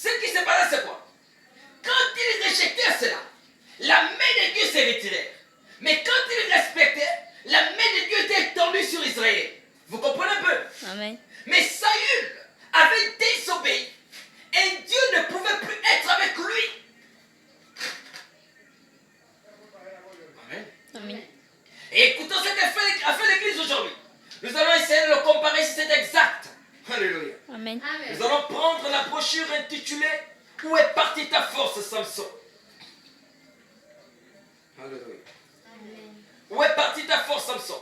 ce qui s'est passé, c'est quoi? Quand ils rejetaient cela, la main de Dieu s'est retirée. Mais quand ils respectaient, la main de Dieu était étendue sur Israël. Vous comprenez un peu? Amen. Mais Saül avait désobéi. Et Dieu ne pouvait plus être avec lui. Amen. Amen. Et écoutons ce qu'a fait l'Église aujourd'hui. Nous allons essayer de le comparer si c'est exact. Alléluia. Amen. Nous allons prendre la brochure intitulée « Où est partie ta force, Samson ?» Alléluia. Où est partie ta force, Samson?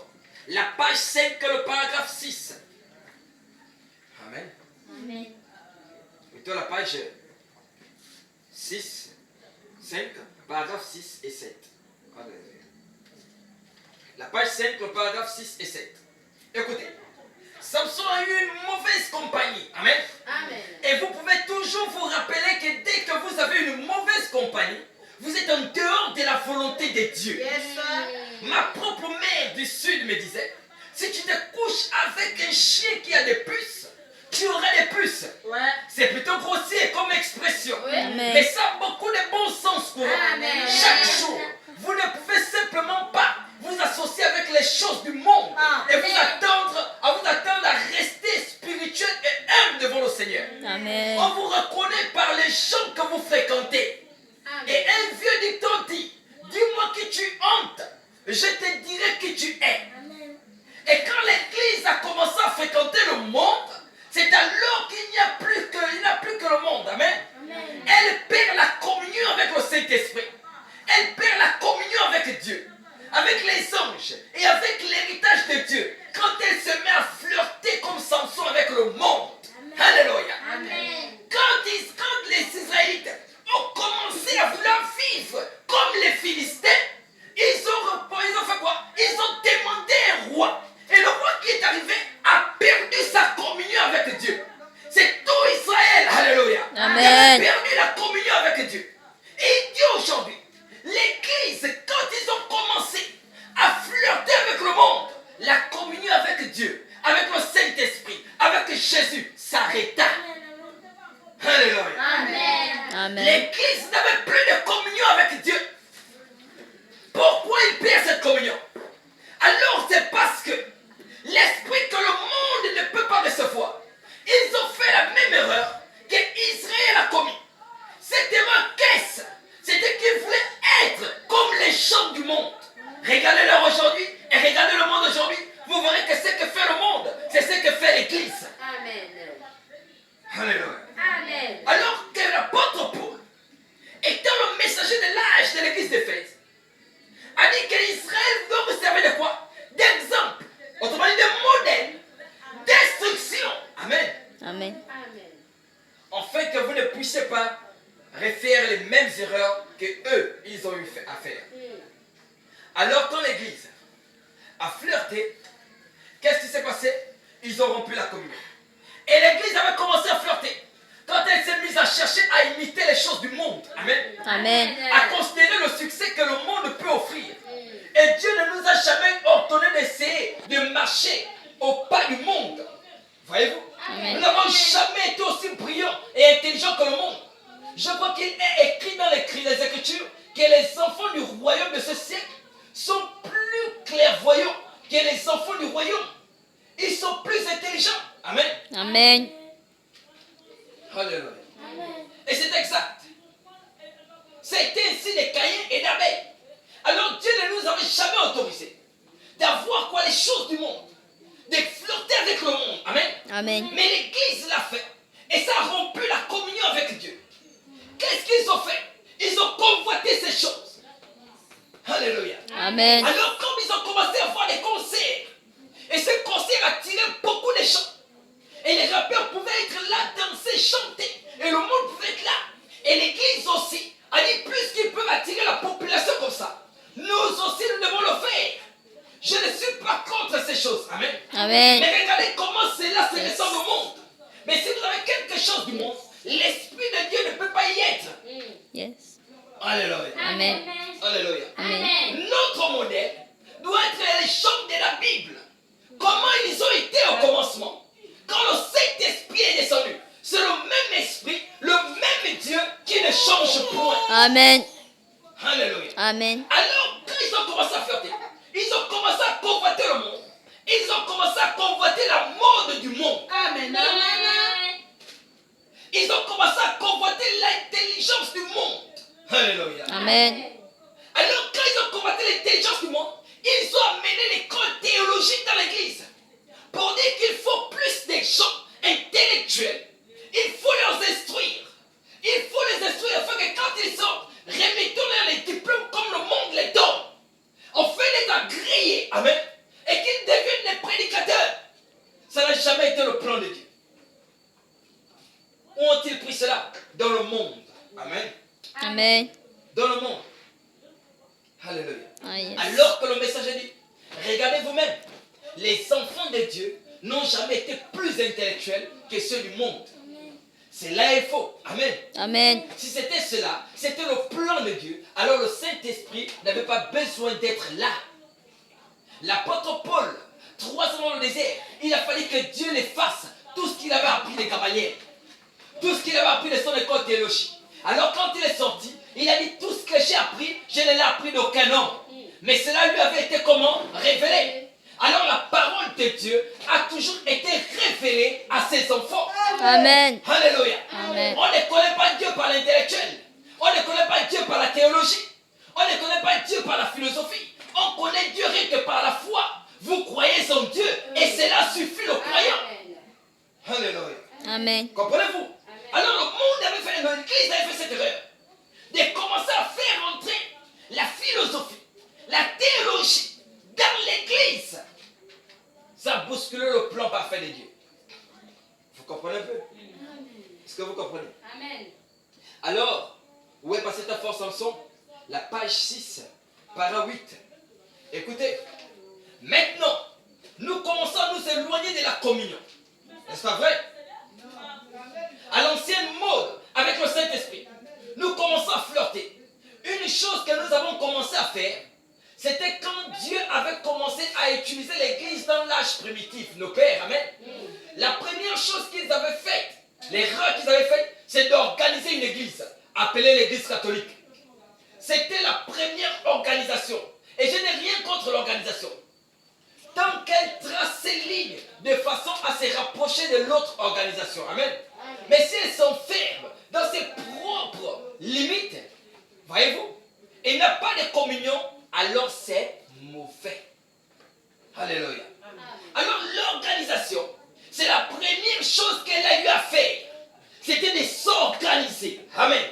La page 5, le paragraphe 6. Amen. Amen. Plutôt la page 6, 5, paragraphe 6 et 7. Alléluia. La page 5, le paragraphe 6 et 7. Écoutez, Samson a eu une mauvaise compagnie. Amen. Amen. Et vous pouvez toujours vous rappeler que dès que vous avez une mauvaise compagnie, vous êtes en dehors de la volonté de Dieu. Yes, sir. Ma propre mère du Sud me disait, si tu te couches avec un chien qui a des puces, tu auras des puces. Ouais. C'est plutôt grossier comme expression. Oui. Amen. Mais ça a beaucoup de bon sens courant. Amen. Chaque jour, vous ne pouvez simplement pas vous associer avec les choses du monde et vous attendre à rester spirituel et humble devant le Seigneur. Amen. On vous reconnaît par les gens que vous fréquentez. Et un vieux dicton dit, dis-moi qui tu hantes, je te dirai qui tu es. Et quand l'Église a commencé à fréquenter le monde, c'est alors qu'il n'y a plus que le monde. Amen. Elle perd la communion avec le Saint-Esprit. Elle perd la communion avec Dieu, avec les anges et avec l'héritage de Dieu. Quand elle se met à flirter comme Samson avec le monde. Alléluia. Quand les Israélites ont commencé à vouloir vivre comme les Philistins, ils ont fait quoi? Ils ont demandé un roi. Et le roi qui est arrivé a perdu sa communion avec Dieu. C'est tout Israël, alléluia. Amen. Il a perdu la communion avec Dieu. Et Dieu aujourd'hui, l'Église, quand ils ont commencé à flirter avec le monde, la communion avec Dieu, avec le Saint-Esprit, avec Jésus s'arrêta. Alléluia. Amen. L'Église n'avait plus de communion avec Dieu. Pourquoi il perd cette communion? Alors c'est parce que l'esprit que le monde ne peut pas recevoir. Ils ont fait la même erreur qu'Israël a commis. Cette erreur, qu'est-ce? C'était qu'ils voulaient être comme les gens du monde. Regardez-leur aujourd'hui et regardez le monde aujourd'hui. Vous verrez que ce que fait le monde, c'est ce que fait l'Église. Alléluia. Alors que l'apôtre Paul, étant le messager de l'âge de l'Église d'Éphèse, a dit que Israël doit vous servir de quoi? D'exemple. Autrement dit, de modèle d'instruction. Amen. Amen. Afin que vous ne puissiez pas refaire les mêmes erreurs que eux, ils ont eu à faire. Alors quand l'Église a flirté, qu'est-ce qui s'est passé? Ils ont rompu la communion. Et l'Église avait commencé à flirter. Quand elle s'est mise à chercher à imiter les choses du monde. Amen. Amen. À considérer le succès que le monde peut offrir. Et Dieu ne nous a jamais ordonné d'essayer de marcher au pas du monde. Voyez-vous? Amen. Nous n'avons jamais été aussi brillants et intelligents que le monde. Je crois qu'il est écrit dans les Écritures que les enfants du royaume de ce siècle sont plus clairvoyants que les enfants du royaume. Ils sont plus intelligents. Amen. Amen. Alléluia. Et c'est exact. C'était ainsi de Caïn et d'Abel. Alors Dieu ne nous avait jamais autorisé d'avoir quoi les choses du monde, de flirter avec le monde. Amen. Amen. Mais l'Église l'a fait. Et ça a rompu la communion avec Dieu. Qu'est-ce qu'ils ont fait? Ils ont convoité ces choses. Alléluia. Amen. Alors comme ils ont commencé à voir des concerts, et ces concerts attiraient beaucoup de gens. Et les rappeurs pouvaient être là, danser, chanter. Et le monde pouvait être là. Et l'Église aussi a dit plus qu'ils peuvent attirer la population comme ça. Nous aussi, nous devons le faire. Je ne suis pas contre ces choses. Amen. Amen. Mais regardez comment cela se ressent au monde. Mais si vous avez quelque chose du monde, l'Esprit de Dieu ne peut pas y être. Yes. Alléluia. Amen. Alléluia. Amen. Notre modèle doit être les chants de la Bible. Comment ils ont été au commencement. Quand le Saint-Esprit est descendu, c'est le même esprit, le même change point. Amen. Alléluia. Amen. Alors, quand ils ont commencé à flirter, ils ont commencé à convoiter le monde. Ils ont commencé à convoiter la mode du monde. Amen. Amen. Ils ont commencé à convoiter l'intelligence du monde. Alléluia. Amen. Alors, quand ils ont convoité l'intelligence du monde, ils ont amené l'école théologique dans l'église. Pour dire qu'il faut plus de gens intellectuels. Il faut les instruire. Il faut les instruire afin que quand ils sortent, remettons-leur les diplômes comme le monde les donne. On fait les agréés. Amen. Et qu'ils deviennent des prédicateurs. Ça n'a jamais été le plan de Dieu. Où ont-ils pris cela? Dans le monde. Amen. Amen. Dans le monde. Alléluia. Ah, yes. Alors que le messager dit, regardez vous-même, les enfants de Dieu n'ont jamais été plus intellectuels que ceux du monde. C'est là il faut. Amen. Amen. Si c'était cela, c'était le plan de Dieu, alors le Saint-Esprit n'avait pas besoin d'être là. L'apôtre Paul, 3 ans dans le désert, il a fallu que Dieu les fasse tout ce qu'il avait appris des cavaliers, tout ce qu'il avait appris de son école théologique. Alors quand il est sorti, il a dit tout ce que j'ai appris, je ne l'ai appris d'aucun homme. Mais cela lui avait été comment? Révélé. Alors la parole de Dieu a toujours été révélée à ses enfants. Amen. Alléluia. Amen. On ne connaît pas Dieu par l'intellectuel. On ne connaît pas Dieu par la théologie. On ne connaît pas Dieu par la philosophie. On connaît Dieu rien que par la foi. Vous croyez en Dieu et cela suffit le croyant. Alléluia. Amen. Comprenez-vous? Alors le monde avait fait, l'Église avait fait cette erreur de commencer à faire entrer la philosophie, la théologie dans l'Église. Ça a bousculé le plan parfait de Dieu. Vous comprenez un peu? Est-ce que vous comprenez? Amen. Alors, où est passé ta force, Samson? La page 6, para 8. Écoutez, maintenant, nous commençons à nous éloigner de la communion. N'est-ce pas vrai? À l'ancienne mode, avec le Saint-Esprit, nous commençons à flirter. Une chose que nous avons commencé à faire, c'était quand Dieu avait commencé à utiliser l'église dans l'âge primitif, nos pères, amen. La première chose qu'ils avaient faite, l'erreur qu'ils avaient faite, c'est d'organiser une église, appelée l'église catholique. C'était la première organisation. Et je n'ai rien contre l'organisation. Tant qu'elle trace ses lignes de façon à se rapprocher de l'autre organisation. Amen. Mais si elles sont fermes dans ses propres limites, voyez-vous, et n'a pas de communion, alors c'est mauvais. Alléluia. Alors l'organisation, c'est la première chose qu'elle a eu à faire. C'était de s'organiser. Amen.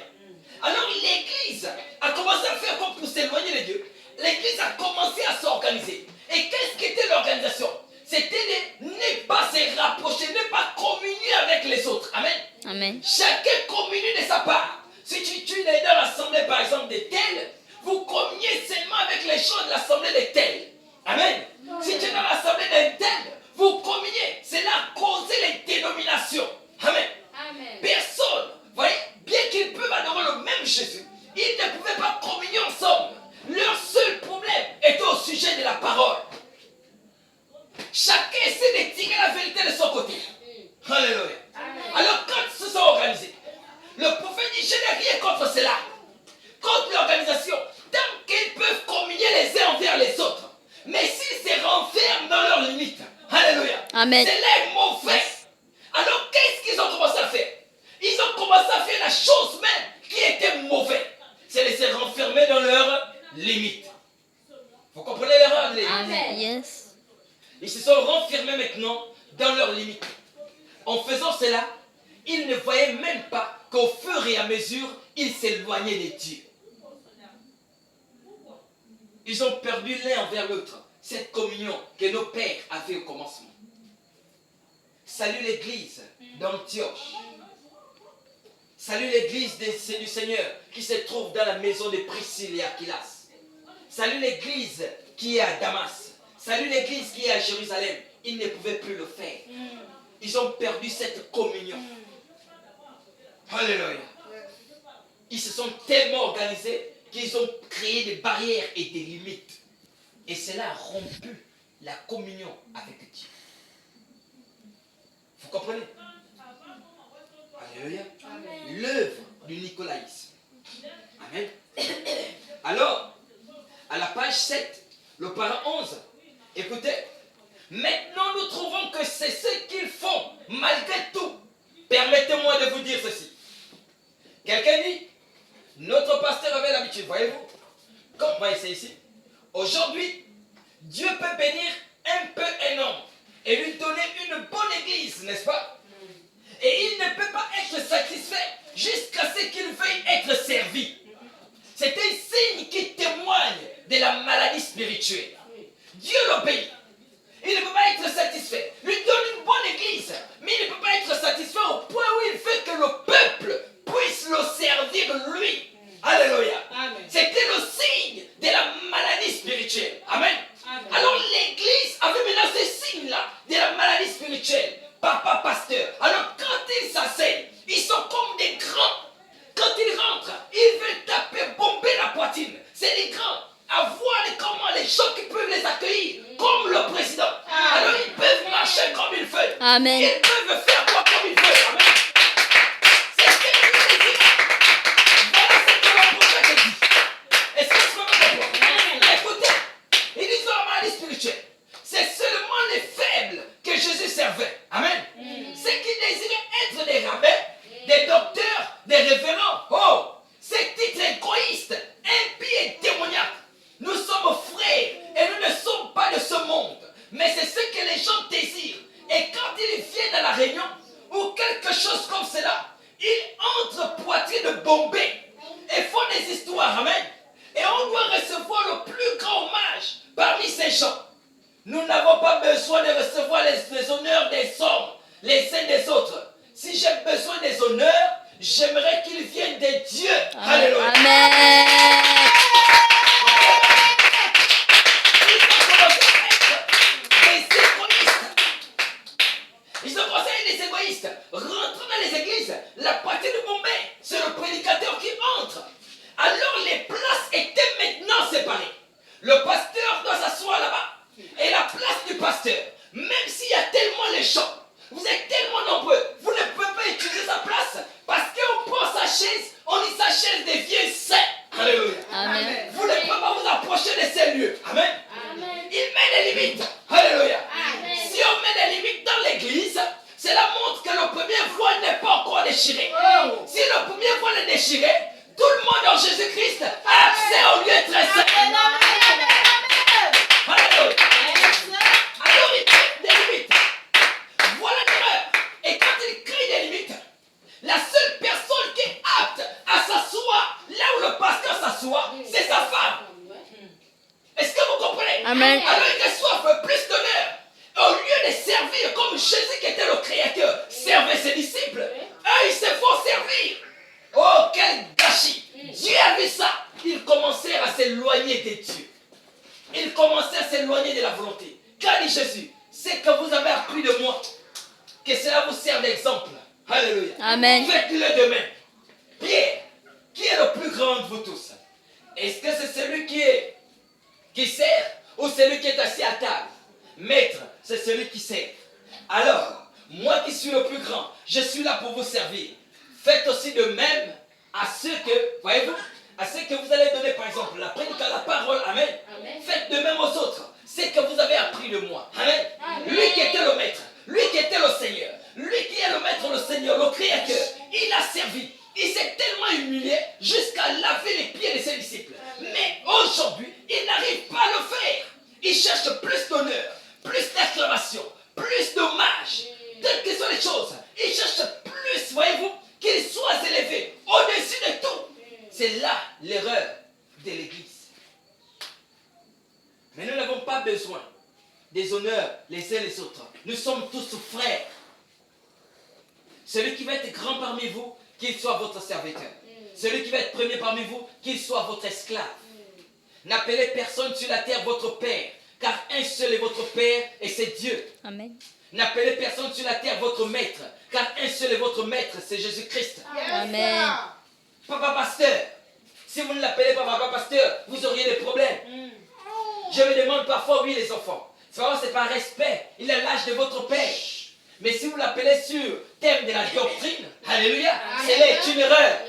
Alors l'église a commencé à faire comme pour s'éloigner de Dieu. L'église a commencé à s'organiser. Et qu'est-ce qu'était l'organisation? C'était de ne pas se rapprocher, ne pas communier avec les autres. Amen. Amen. Chacun communie de sa part. Si tu es dans l'assemblée par exemple de tel, vous communiez seulement avec les gens de l'assemblée de tel. Amen. Si tu es dans l'assemblée de tel, vous communiez. Cela a causé les dénominations. Amen. Amen. Personne, voyez, bien qu'ils peuvent adorer le même Jésus, ils ne pouvaient pas communier ensemble. Leur seul problème était au sujet de la parole. Chacun essaie de tirer la vérité de son côté. Alléluia. Alors quand ils se sont organisés, le prophète dit, je n'ai rien contre cela. Contre l'organisation, tant qu'ils peuvent communier les uns envers les autres. Mais s'ils se renferment dans leurs limites, alléluia, Amen. c'est là mauvais. Alors qu'est-ce qu'ils ont commencé à faire? Ils ont commencé à faire la chose même qui était mauvaise. C'est de se renfermer dans leurs limites. Vous comprenez l'erreur? Amen. Yes. Ils se sont renfermés maintenant dans leurs limites. En faisant cela, ils ne voyaient même pas qu'au fur et à mesure, ils s'éloignaient de Dieu. Ils ont perdu l'un envers l'autre cette communion que nos pères avaient au commencement. Salut l'église d'Antioche. Salut l'église du Seigneur qui se trouve dans la maison de Priscille et Aquilas. Salut l'église qui est à Damas. Salut l'église qui est à Jérusalem. Ils ne pouvaient plus le faire. Ils ont perdu cette communion. Alléluia. Ils se sont tellement organisés qu'ils ont créé des barrières et des limites. Et cela a rompu la communion avec Dieu. Vous comprenez? Alléluia. L'œuvre du nicolaïsme Amen. Alors, à la page 7, le parent 11, écoutez, maintenant nous trouvons que c'est ce qu'ils font, malgré tout. Permettez-moi de vous dire ceci. Quelqu'un dit, notre pasteur avait l'habitude, voyez-vous, comme vous voyez c'est ici, aujourd'hui, Dieu peut bénir un peu un homme et lui donner une bonne église, n'est-ce pas? Et il ne peut pas être satisfait jusqu'à ce qu'il veuille être servi. C'est un signe qui témoigne de la maladie spirituelle. Dieu l'obéit. Il ne peut pas être satisfait. Lui donne une bonne église, mais il ne peut pas être satisfait au point où il veut que le peuple puisse le servir lui. Alléluia. C'était le signe de la maladie spirituelle. Amen. Alors l'église avait maintenant ce signe-là de la maladie spirituelle. Papa pasteur. Alors quand ils s'asseyent, ils sont comme des grands. Quand ils rentrent, ils veulent taper, bomber la poitrine. C'est des grands. À voir comment les gens qui peuvent les accueillir, comme le président. Alors ils peuvent marcher comme ils veulent. Amen. Ils peuvent faire quoi comme ils veulent. Amen. C'est ce que nous disons. Voilà ce que le prophète dit. Est-ce que tu peux me comprendre? Écoutez, ils disent dans la maladie spirituelle, c'est seulement les faibles que Jésus servait. Amen. Ceux qui désiraient être des rabbins, des docteurs, des révérends. Oh, ces titres égoïstes, impies et démoniaques. Nous sommes frères et nous ne sommes pas de ce monde. Mais c'est ce que les gens désirent. Et quand ils viennent à la réunion ou quelque chose comme cela, ils entrent poitrine bombée et font des histoires. Amen. Et on doit recevoir le plus grand hommage parmi ces gens. Nous n'avons pas besoin de recevoir les honneurs des hommes, les uns des autres. Si j'ai besoin des honneurs, j'aimerais qu'ils viennent de Dieu. Alléluia. Amen. Ils ont commencé à être des égoïstes. Rentrant dans les églises, la poitrine bombée, c'est le prédicateur qui entre. Alors les places étaient maintenant séparées. Le pasteur doit s'asseoir là-bas. Et la place du pasteur, même s'il y a tellement les gens, vous êtes tellement nombreux, vous ne pouvez pas utiliser sa place parce qu'on prend sa chaise, on dit sa chaise des vieux saints. Alléluia. Amen. Vous ne pouvez pas vous approcher de ces lieux. Amen. Amen. Il met des limites. Alléluia. Amen. Si on met des limites dans l'église, cela montre que le premier voile n'est pas encore déchiré. Si le premier voile est déchiré, tout le monde en Jésus-Christ a accès au lieu très saint. Alléluia. Alors il crée des limites. Voilà l'erreur. Et quand il crée des limites, la seule personne qui est apte à s'asseoir là où le pasteur s'assoit, c'est sa femme. Est-ce que vous comprenez? Amen. Alors ils reçoivent plus d'honneur. Au lieu de servir comme Jésus qui était le créateur servait ses disciples, eux ils se font servir. Oh quel gâchis. Dieu a vu ça. Ils commencèrent à s'éloigner de Dieu. Ils commencèrent à s'éloigner de la volonté. Qu'a dit Jésus? C'est que vous avez appris de moi. Que cela vous sert d'exemple. Alléluia. Amen. Faites-le demain. Pierre, qui est le plus grand de vous tous? Est-ce que c'est celui qui sert ou celui qui est assis à table? Maître, c'est celui qui sert. Alors, moi qui suis le plus grand, je suis là pour vous servir. Faites aussi de même à ceux que, voyez-vous, à ceux que vous allez donner par exemple la prédication, la parole. Amen. Amen. Faites de même aux autres. C'est que vous avez appris de moi. Amen. Lui qui était le maître, lui qui était le Seigneur, lui qui est le maître, le Seigneur, le créateur, il a servi. Il s'est tellement humilié jusqu'à laver les pieds de ses disciples. Mais aujourd'hui, il n'arrive pas à le faire. Il cherche plus d'honneur, plus d'acclamation, plus d'hommage. Telles que sont les choses. Il cherche plus, voyez-vous, qu'il soit élevé au-dessus de tout. C'est là l'erreur de l'Église. Mais nous n'avons pas besoin des honneurs les uns les autres. Nous sommes tous frères. Celui qui va être grand parmi vous, qu'il soit votre serviteur. Celui qui va être premier parmi vous, qu'il soit votre esclave. N'appelez personne sur la terre votre père, car un seul est votre père et c'est Dieu. Amen. N'appelez personne sur la terre votre maître, car un seul est votre maître, c'est Jésus-Christ. Amen. Papa pasteur, si vous ne l'appelez pas papa pasteur, vous auriez des problèmes. Je me demande parfois, oui les enfants, c'est par respect, il a l'âge de votre père. Mais si vous l'appelez sur thème de la doctrine, alléluia, c'est une erreur.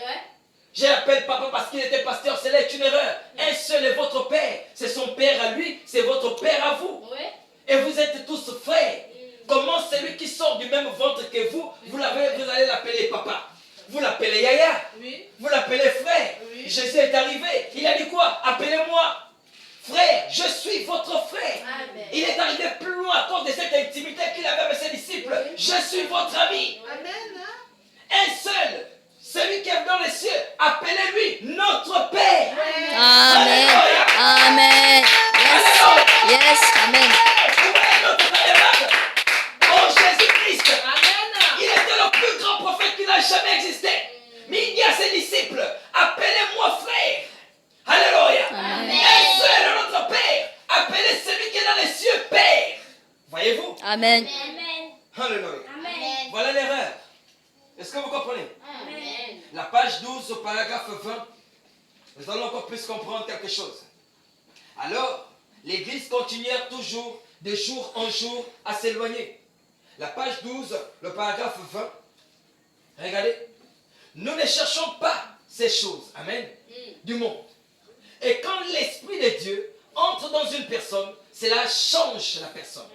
Je l'appelle papa parce qu'il était pasteur, cela est une erreur. Un seul est votre père. C'est son père à lui, c'est votre père à vous. Oui. Et vous êtes tous frères. Comment celui qui sort du même ventre que vous, vous allez l'appeler papa? Vous l'appelez Yaya. Oui. Vous l'appelez frère. Oui. Jésus est arrivé. Il a dit quoi? Appelez-moi frère. Je suis votre frère. Amen. Il est arrivé plus loin à cause de cette intimité qu'il avait avec ses disciples. Je suis votre ami. Amen. Un seul. Celui qui est dans les cieux. Appelez-lui notre Père. Amen. Amen. Yes. Yes. Amen. Vous voyez notre camarade? Oh Jésus-Christ. Amen. Il était le plus grand prophète qui n'a jamais existé. Mais il dit à ses disciples, appelez-moi frère. Alléluia. Amen. Un seul est notre Père. Appelez celui qui est dans les cieux Père. Voyez-vous? Amen. Amen. Alléluia. Amen. Voilà l'erreur. Est-ce que vous comprenez? Amen. La page 12 au paragraphe 20. Nous allons encore plus comprendre quelque chose. Alors, l'Église continuait toujours de jour en jour à s'éloigner. La page 12, le paragraphe 20. Regardez. Nous ne cherchons pas ces choses, amen, du monde. Et quand l'Esprit de Dieu entre dans une personne, cela change la personne.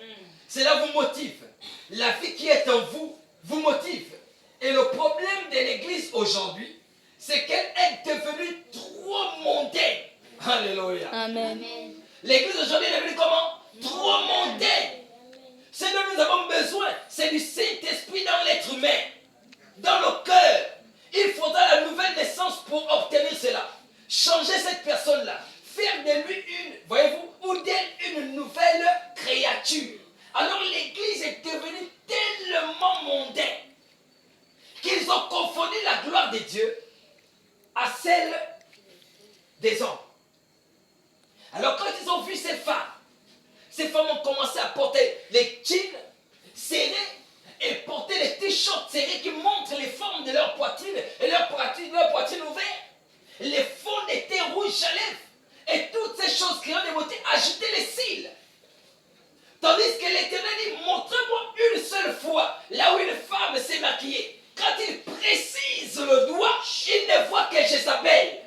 Cela vous motive. La vie qui est en vous vous motive. Et le problème de l'Église aujourd'hui, c'est qu'elle est devenue trop mondaine. Alléluia. Amen. L'Église aujourd'hui est devenue comment? Trop mondaine. Ce dont nous avons besoin, c'est du Saint-Esprit dans l'être humain, dans le cœur. Il faudra la nouvelle naissance pour obtenir cela. Changer cette personne-là. Faire de lui voyez-vous, ou d'elle une nouvelle créature. Alors l'Église est devenue tellement mondaine qu'ils ont confondu la gloire de Dieu à celle des hommes. Alors quand ils ont vu ces femmes ont commencé à porter les jeans serrés et porter les t-shirts serrés qui montrent les formes de leur poitrine et leur poitrine ouverte. Les fonds étaient rouges à lèvres et toutes ces choses qui ont des beautés ajoutaient les cils. Tandis que l'Éternel dit, montre-moi une seule fois là où une femme s'est maquillée. Quand il précise le doigt, il ne voit que Jézabel.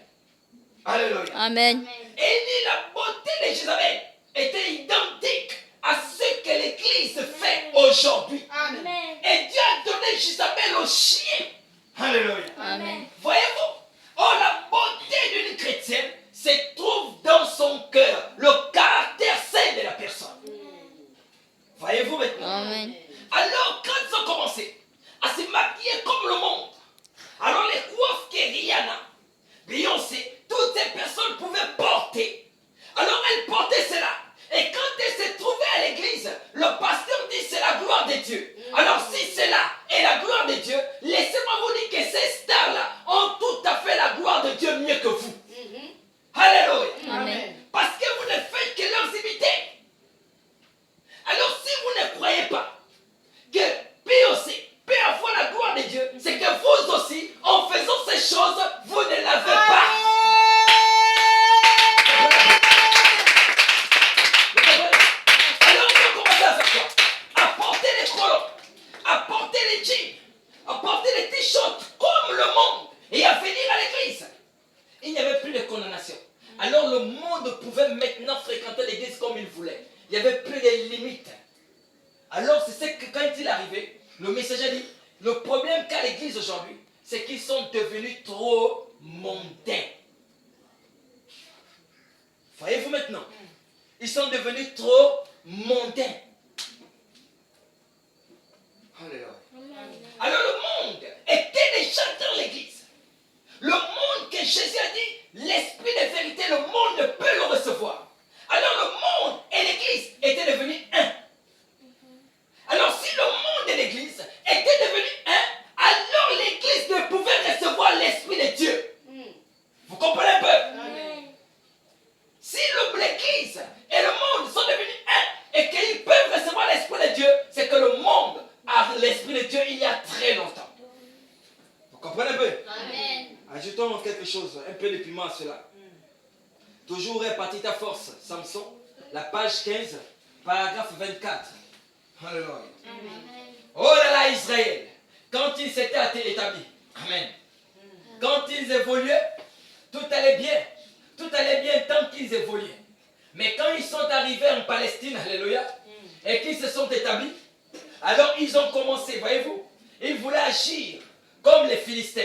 Alléluia. Amen. Et il dit la beauté de Jézabel était identique à ce que l'Église fait aujourd'hui. Amen. Et Dieu a donné Jézabel au chien. Alléluia. Amen. Voyez-vous? Oh, la beauté d'une chrétienne se trouve dans son cœur, le caractère saint de la personne. Voyez-vous maintenant? Amen. Alors, quand ils ont commencé à se maquiller comme le monde, alors les coiffes que Rihanna, Beyoncé, toutes ces personnes pouvaient porter, alors elles portaient cela. Et quand elles se trouvaient à l'église, le pasteur dit c'est la gloire de Dieu. Alors si cela est la gloire de Dieu, laissez-moi vous dire que ces stars-là ont tout à fait la gloire de Dieu mieux que vous. Alléluia. Amen. Parce que vous ne faites que leurs imiter. Alors si vous ne croyez pas que Beyoncé peut avoir la gloire de Dieu, c'est que vous aussi, en faisant ces choses, vous ne l'avez pas. Alors on va commencer à faire quoi? À porter les colons, à porter les jeans, à porter les t-shirts comme le monde et à venir à l'église. Il n'y avait plus de condamnation. Alors le monde pouvait maintenant fréquenter l'église comme il voulait. Il n'y avait plus de limites. Alors c'est ce que quand il est arrivé, le messager dit, le problème qu'a l'église aujourd'hui, c'est qu'ils sont devenus trop mondains. Voyez-vous maintenant? Ils sont devenus trop mondains. Alléluia. Alors le monde était déjà dans l'église. Le monde que Jésus a dit, l'esprit de vérité, le monde ne peut le recevoir. Alors le monde et l'église étaient devenus un. Alors si le monde et l'église étaient devenus un, alors l'église ne pouvait recevoir l'esprit de Dieu. Vous comprenez un peu? Si l'église et le monde sont devenus un et qu'ils peuvent recevoir l'esprit de Dieu, c'est que le monde a l'esprit de Dieu il y a très longtemps. Vous comprenez un peu? Amen. Ajoutons quelque chose, un peu de piment à cela. Toujours répartis ta force, Samson, la page 15, paragraphe 24. Alléluia. Oh là là, Israël, quand il s'était établi, Amen. Quand ils évoluaient, tout allait bien. Tout allait bien tant qu'ils évoluaient. Mais quand ils sont arrivés en Palestine, alléluia, et qu'ils se sont établis, alors ils ont commencé, voyez-vous, ils voulaient agir comme les Philistins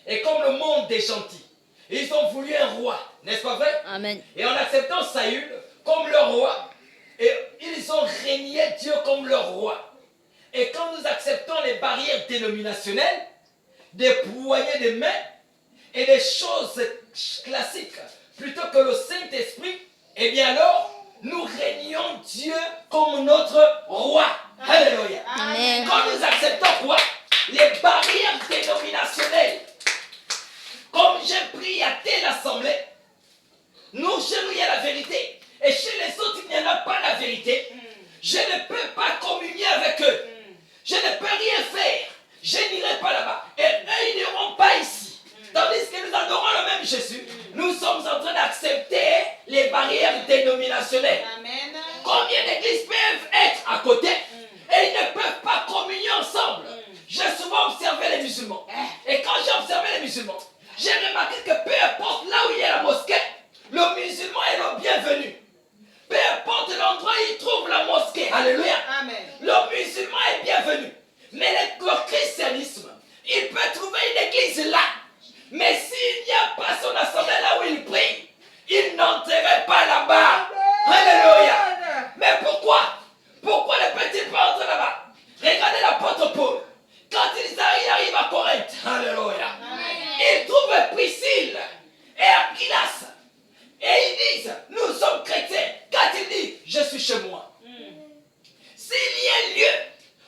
et comme le monde des gentils. Ils ont voulu un roi, n'est-ce pas vrai? Amen. Et en acceptant Saül comme leur roi, et ils ont régné Dieu comme leur roi. Et quand nous acceptons les barrières dénominationnelles, des poignées de main et des choses classiques, plutôt que le Saint-Esprit, eh bien alors, nous régnons Dieu comme notre roi. Alléluia. Amen. Quand nous acceptons quoi? Les barrières dénominationnelles. Comme j'ai pris à telle assemblée, nous, chez nous, il y a la vérité. Et chez les autres, il n'y en a pas la vérité. Je ne peux pas communier avec eux. Je ne peux rien faire. Je n'irai pas là-bas. Et eux, ils n'iront pas ici. Tandis que nous adorons le même Jésus, nous sommes en train d'accepter les barrières dénominationnelles. Amen. Combien d'églises peuvent être à côté et ils ne peuvent pas communier ensemble? J'ai souvent observé les musulmans. Et quand j'ai observé les musulmans, j'ai remarqué que peu importe là où il y a la mosquée, le musulman est le bienvenu. Peu importe l'endroit où il trouve la mosquée. Alléluia. Amen. Le musulman est bienvenu. Mais le christianisme, il peut trouver une église là. Mais s'il n'y a pas son assemblée là où il prie, il n'entrerait pas là-bas. Alléluia. Mais pourquoi? Pourquoi ne peut-il pas entrer là-bas? Regardez l'apôtre Paul. Quand il arrive à Corinthe, alléluia, il trouve Priscille et Aquilas. Et ils disent, nous sommes chrétiens. Quand il dit, je suis chez moi. S'il y a un lieu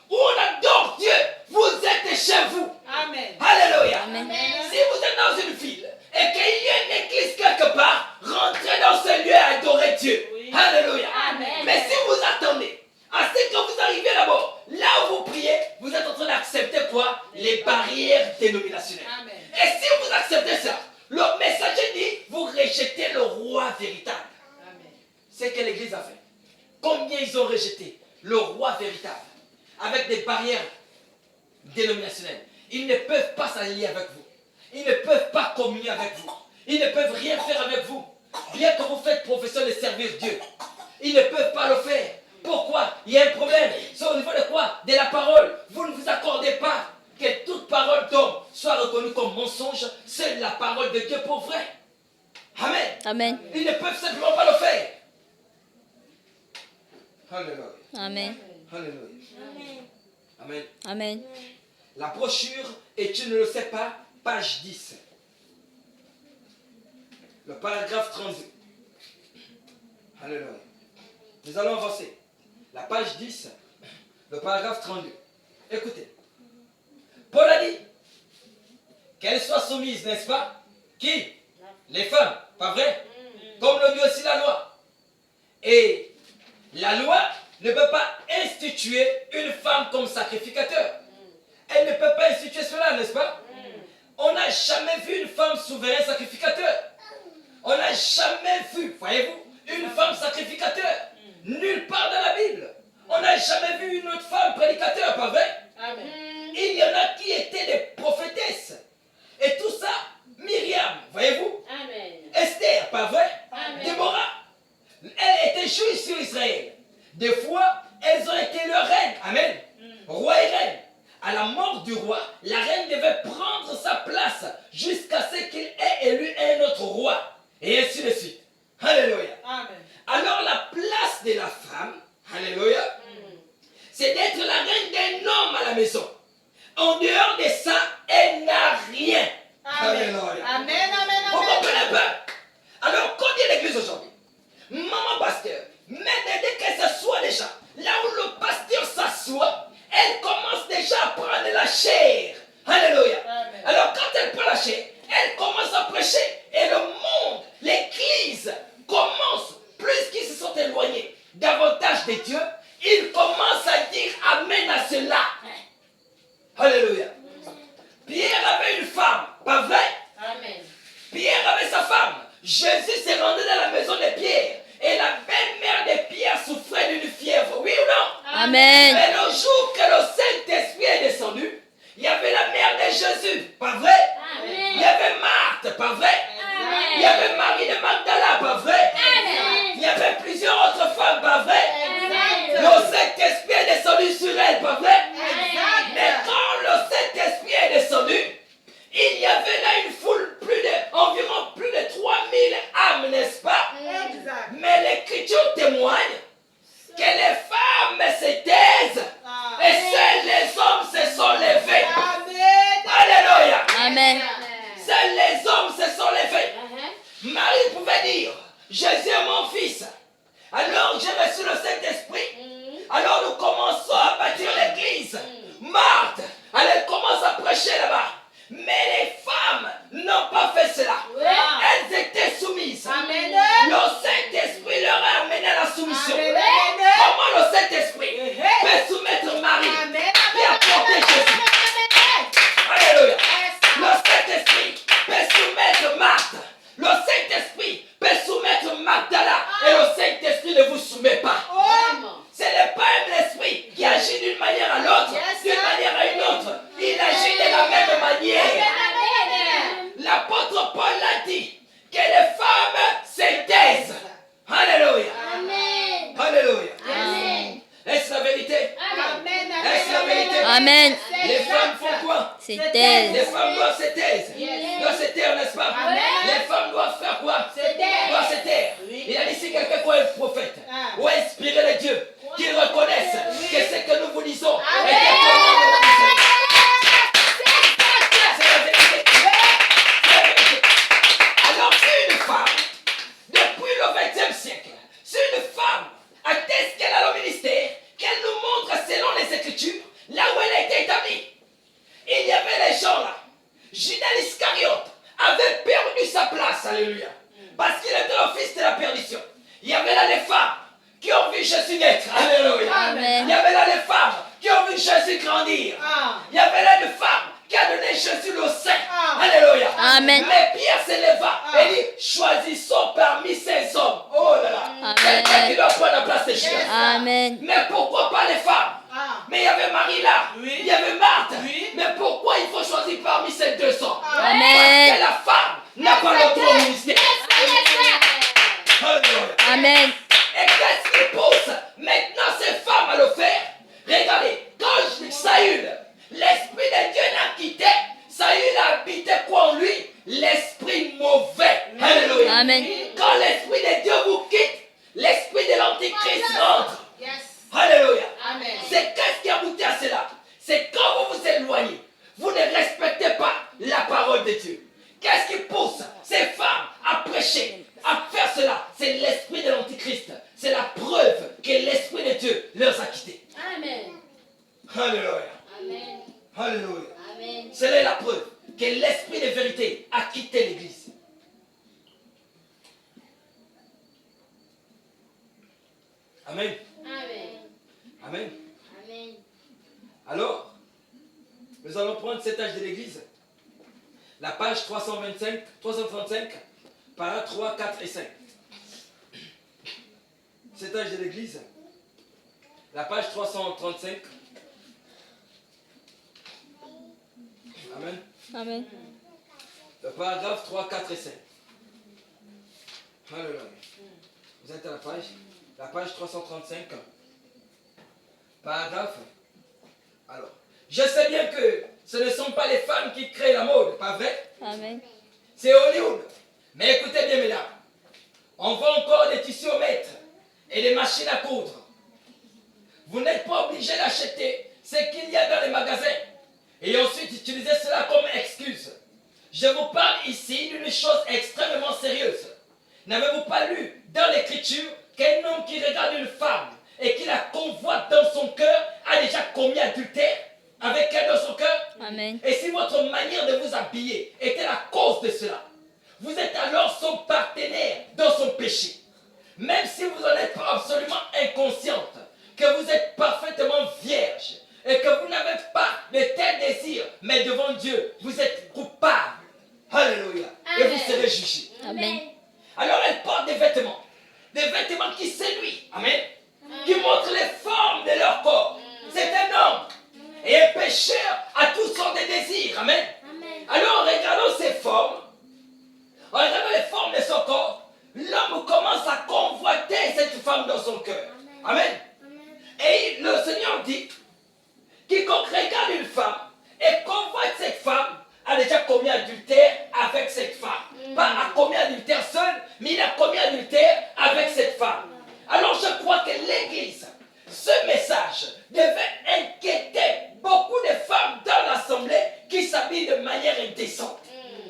où on adore Dieu, vous êtes chez vous. Amen. Alléluia. Amen. Si vous êtes dans une ville et qu'il y a une église quelque part, rentrez dans ce lieu et adorez Dieu. Oui. Alléluia. Amen. Mais si vous attendez, à ce que vous arrivez d'abord, là où vous priez, vous êtes en train d'accepter quoi? Les barrières dénominationnelles. Amen. Et si vous acceptez ça, le messager dit, vous rejetez le roi véritable. Amen. C'est ce que l'Église a fait. Combien ils ont rejeté le roi véritable avec des barrières dénominationnelles. Ils ne peuvent pas s'allier avec vous. Ils ne peuvent pas communier avec vous. Ils ne peuvent rien faire avec vous. Bien que vous faites profession de servir Dieu. Ils ne peuvent pas le faire. Pourquoi? Il y a un problème. C'est au niveau de quoi? De la parole. Vous ne vous accordez pas que toute parole d'homme soit reconnue comme mensonge. C'est la parole de Dieu pour vrai. Amen. Amen. Ils ne peuvent simplement pas le faire. Alléluia. Amen. Alléluia. Amen. Amen. La brochure, et tu ne le sais pas, page 10. Le paragraphe 32. Alléluia. Nous allons avancer. La page 10, le paragraphe 32. Écoutez. Paul a dit qu'elles soient soumises, n'est-ce pas? Qui? Les femmes, pas vrai? Comme le dit aussi la loi. Et la loi ne peut pas instituer une femme comme sacrificateur. Elle ne peut pas instituer cela, n'est-ce pas? On n'a jamais vu une femme souverain sacrificateur. On n'a jamais vu, voyez-vous, une femme sacrificateur. Nulle part dans la Bible. On n'a jamais vu une autre femme prédicateur, pas vrai? Amen. Il y en a qui étaient des prophétesses. Et tout ça, Myriam, voyez-vous? Amen. Esther, pas vrai? Amen. Déborah, elle était juge sur Israël. Des fois, elles ont été leur reine. Amen. Roi et reine. À la mort du roi, la reine devait prendre sa place jusqu'à ce qu'il ait élu un autre roi. Et ainsi de suite. Alléluia. Amen. Alors la place de la femme, alléluia, c'est d'être la reine d'un homme à la maison. En dehors de ça, elle n'a rien. Amen. Alléluia. Amen. Amen. Vous Amen. comprenez pas? Alors, quand il y a l'église aujourd'hui, maman pasteur, mais dès que ce soit déjà, là où le pasteur s'assoit, elle commence déjà à prendre la chair. Alléluia. Amen. Alors, quand elle prend la chair, elle commence à prêcher. Et le monde, l'église, commence, plus qu'ils se sont éloignés davantage de Dieu, ils commencent à dire Amen à cela. Alléluia. Pierre avait une femme, pas vrai? Amen. Pierre avait sa femme. Jésus s'est rendu dans la maison de Pierre. Et la belle-mère de Pierre souffrait d'une fièvre. Oui ou non? Amen. Mais le jour que le Saint-Esprit est descendu, il y avait la mère de Jésus. Pas vrai? Amen. Il y avait pas vrai? Il y avait Marie de Magdala, pas vrai? Il y avait plusieurs autres femmes, pas vrai? Le Saint-Esprit est descendu sur elle, pas vrai? Mais quand le Saint-Esprit est descendu, il y avait là une foule, environ plus de 3000 âmes, n'est-ce pas? Mais l'Écriture témoigne que les femmes se taisent et seuls les hommes se sont levés. Alléluia. Amen. Seuls les hommes se sont levés. Marie pouvait dire, Jésus est mon fils. Alors j'ai reçu le Saint-Esprit. Alors nous commençons à bâtir l'église. Marthe, elle commence à prêcher là-bas. Mais les femmes n'ont pas fait cela. Elles étaient soumises. Le Saint-Esprit leur a amené à la soumission. Comment le Saint-Esprit peut soumettre Marie et apporter Jésus? Alléluia. Le Saint-Esprit peut soumettre Marthe. Le Saint-Esprit peut soumettre Magdala. Et le Saint-Esprit ne vous soumet pas. Ce n'est pas un esprit qui agit d'une manière à l'autre, d'une manière à une autre. Il agit de la même manière. L'apôtre Paul l'a dit, que les femmes se taisent. Alléluia. Alléluia. Est-ce la vérité? Est-ce la vérité? Amen. Les femmes font quoi? C'est Les taise. femmes doivent se taire. Doivent se taire, n'est-ce pas? Les femmes doivent faire quoi? Doivent se taire. Il a dit si quelqu'un croit un prophète ou inspiré de Dieu, qu'ils reconnaissent que ce que nous vous disons est exactement de la vérité. C'est la vérité. C'est la vérité. Alors une femme, depuis le XXe siècle, si une femme atteste qu'elle a le ministère, qu'elle nous montre selon les Écritures, là où elle a été établie. Il y avait les gens là. Judas l'Iscariote avait perdu sa place, alléluia. Parce qu'il était le fils de la perdition. Il y avait là les femmes qui ont vu Jésus naître, alléluia. Amen. Il y avait là les femmes qui ont vu Jésus grandir. Il y avait là des femmes qui ont donné Jésus le sein, alléluia. Amen. Mais Pierre se leva et dit, choisissons parmi ces hommes. Oh là là. Amen. Quelqu'un qui doit prendre la place de Jésus. Amen. Mais pourquoi pas les femmes? Mais il y avait Marie là, il y avait Marthe. Mais pourquoi il faut choisir parmi ces deux hommes? Amen. Parce que la femme n'a pas l'autre ministère. Alléluia. Amen. Et qu'est-ce qui pousse maintenant ces femmes à le faire? Regardez, quand Saül, l'Esprit de Dieu l'a quitté, Saül a habité quoi en lui? L'esprit mauvais. Alléluia. Amen. Quand l'Esprit de Dieu vous quitte, l'Esprit de l'Antichrist rentre. Alléluia. C'est qu'est-ce qui aboutit à cela? C'est quand vous vous éloignez, vous ne respectez pas la parole de Dieu. Qu'est-ce qui pousse ces femmes à prêcher, à faire cela? C'est l'esprit de l'Antichrist. C'est la preuve que l'Esprit de Dieu leur a quittés. Alléluia. Alléluia. C'est la preuve que l'Esprit de vérité a quitté l'Église. Amen. Amen. Alors, nous allons prendre cet âge de l'Église. La page 335, para 3, 4 et 5. Cet âge de l'Église. La page 335. Amen. Amen. Le paragraphe 3, 4 et 5. Alléluia. Vous êtes à la page 335. Paragraphe. Alors, je sais bien que ce ne sont pas les femmes qui créent la mode, pas vrai? Amen. C'est Hollywood. Mais écoutez bien, mesdames. On vend encore des tissus au mètre et des machines à coudre. Vous n'êtes pas obligé d'acheter ce qu'il y a dans les magasins et ensuite utiliser cela comme excuse. Je vous parle ici d'une chose extrêmement sérieuse. N'avez-vous pas lu dans l'Écriture qu'un homme qui regarde une femme et qui la convoite dans son cœur a déjà commis adultère avec elle dans son cœur? Amen. Et si votre manière de vous habiller était la cause de cela, vous êtes alors son partenaire dans son péché. Même si vous en êtes absolument inconsciente, que vous êtes parfaitement vierge et que vous n'avez pas de tel désir, mais devant Dieu, vous êtes coupable. Alléluia. Et vous serez jugé. Amen. Alors elle porte des vêtements qui séduisent. Amen. Qui montrent les formes de leur corps. C'est un homme et un pécheur a toutes sortes de désirs. Amen. Alors regardons ces formes en regardant les formes de son corps, l'homme commence à convoiter cette femme dans son cœur. Amen. Et le Seigneur dit, quiconque regarde une femme et convoite cette femme, a déjà commis adultère avec cette femme. Pas a commis adultère seul, mais il a commis adultère avec cette femme. Alors je crois que l'Église, ce message devait inquiéter beaucoup de femmes dans l'assemblée qui s'habillent de manière indécente.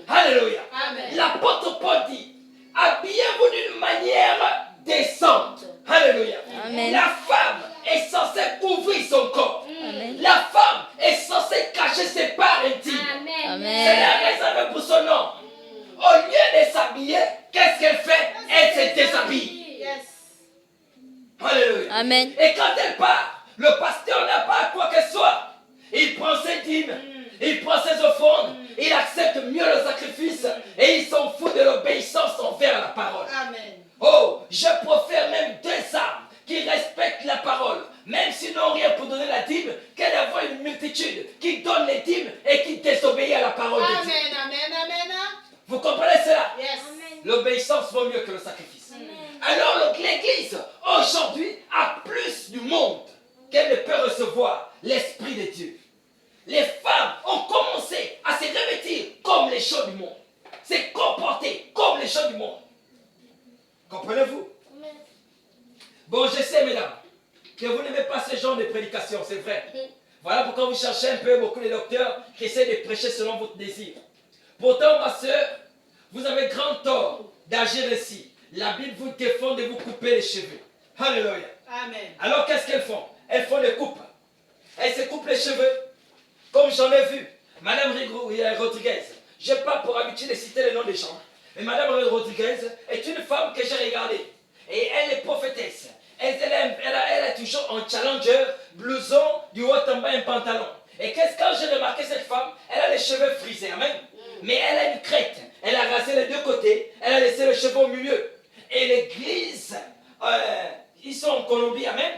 Alléluia. L'apôtre Paul dit, habillez-vous d'une manière décente. Alléluia. Amen. La femme est censée couvrir son corps. Amen. La femme est censée cacher ses parts intimes. C'est Amen. la réserve pour son nom. Au lieu de s'habiller, qu'est-ce qu'elle fait? Elle se déshabille. Alléluia. Amen. Et quand elle part, le pasteur n'a pas à quoi que ce soit. Il prend ses dîmes, il prend ses offrandes, il accepte mieux le sacrifice et il s'en fout de l'obéissance envers la parole. Oh, je préfère même deux âmes qui respectent la parole, même s'ils n'ont rien pour donner la dîme, qu'elle avoir une multitude qui donne les dîmes et qui désobéit à la parole de Dieu. Vous comprenez cela? L'obéissance vaut mieux que le sacrifice. Alors l'Église aujourd'hui a plus du monde qu'elle ne peut recevoir l'Esprit de Dieu. Les femmes ont commencé à se revêtir comme les gens du monde, se comporter comme les gens du monde. Comprenez-vous? Bon, je sais, mesdames, que vous n'aimez pas ce genre de prédication, c'est vrai. Voilà pourquoi vous cherchez un peu beaucoup de docteurs qui essaient de prêcher selon votre désir. Pourtant, ma soeur, vous avez grand tort d'agir ainsi. La Bible vous défend de vous couper les cheveux. Alléluia. Alors, qu'est-ce qu'elles font? Elles font des coupes. Elles se coupent les cheveux, comme j'en ai vu. Madame Rodriguez, je n'ai pas pour habitude de citer le nom des gens, mais Madame Rodriguez est une femme que j'ai regardée. Et elle est prophétesse. Elle est toujours en challenger, blouson, du haut en bas, un pantalon. Et qu'est-ce que j'ai remarqué cette femme? Elle a les cheveux frisés, amen. Mais elle a une crête. Elle a rasé les deux côtés. Elle a laissé les cheveux au milieu. Et l'église, ils sont en Colombie, amen.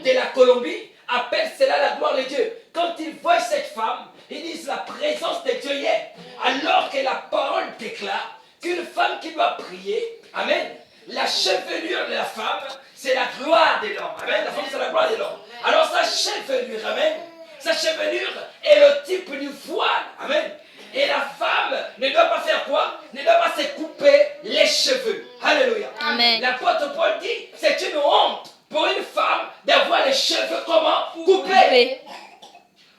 De la Colombie, appelle cela la gloire de Dieu. Quand ils voient cette femme, ils disent la présence de Dieu y est. Alors que la parole déclare qu'une femme qui doit prier, amen. La chevelure de la femme, c'est la gloire de l'homme. Amen. La femme, c'est la gloire de l'homme. Alors sa chevelure, amen. Sa chevelure est le type du voile. Amen. Et la femme ne doit pas faire quoi? Ne doit pas se couper les cheveux. Alléluia. Amen. L'apôtre Paul dit, c'est une honte pour une femme d'avoir les cheveux comment? Coupés. Coupé.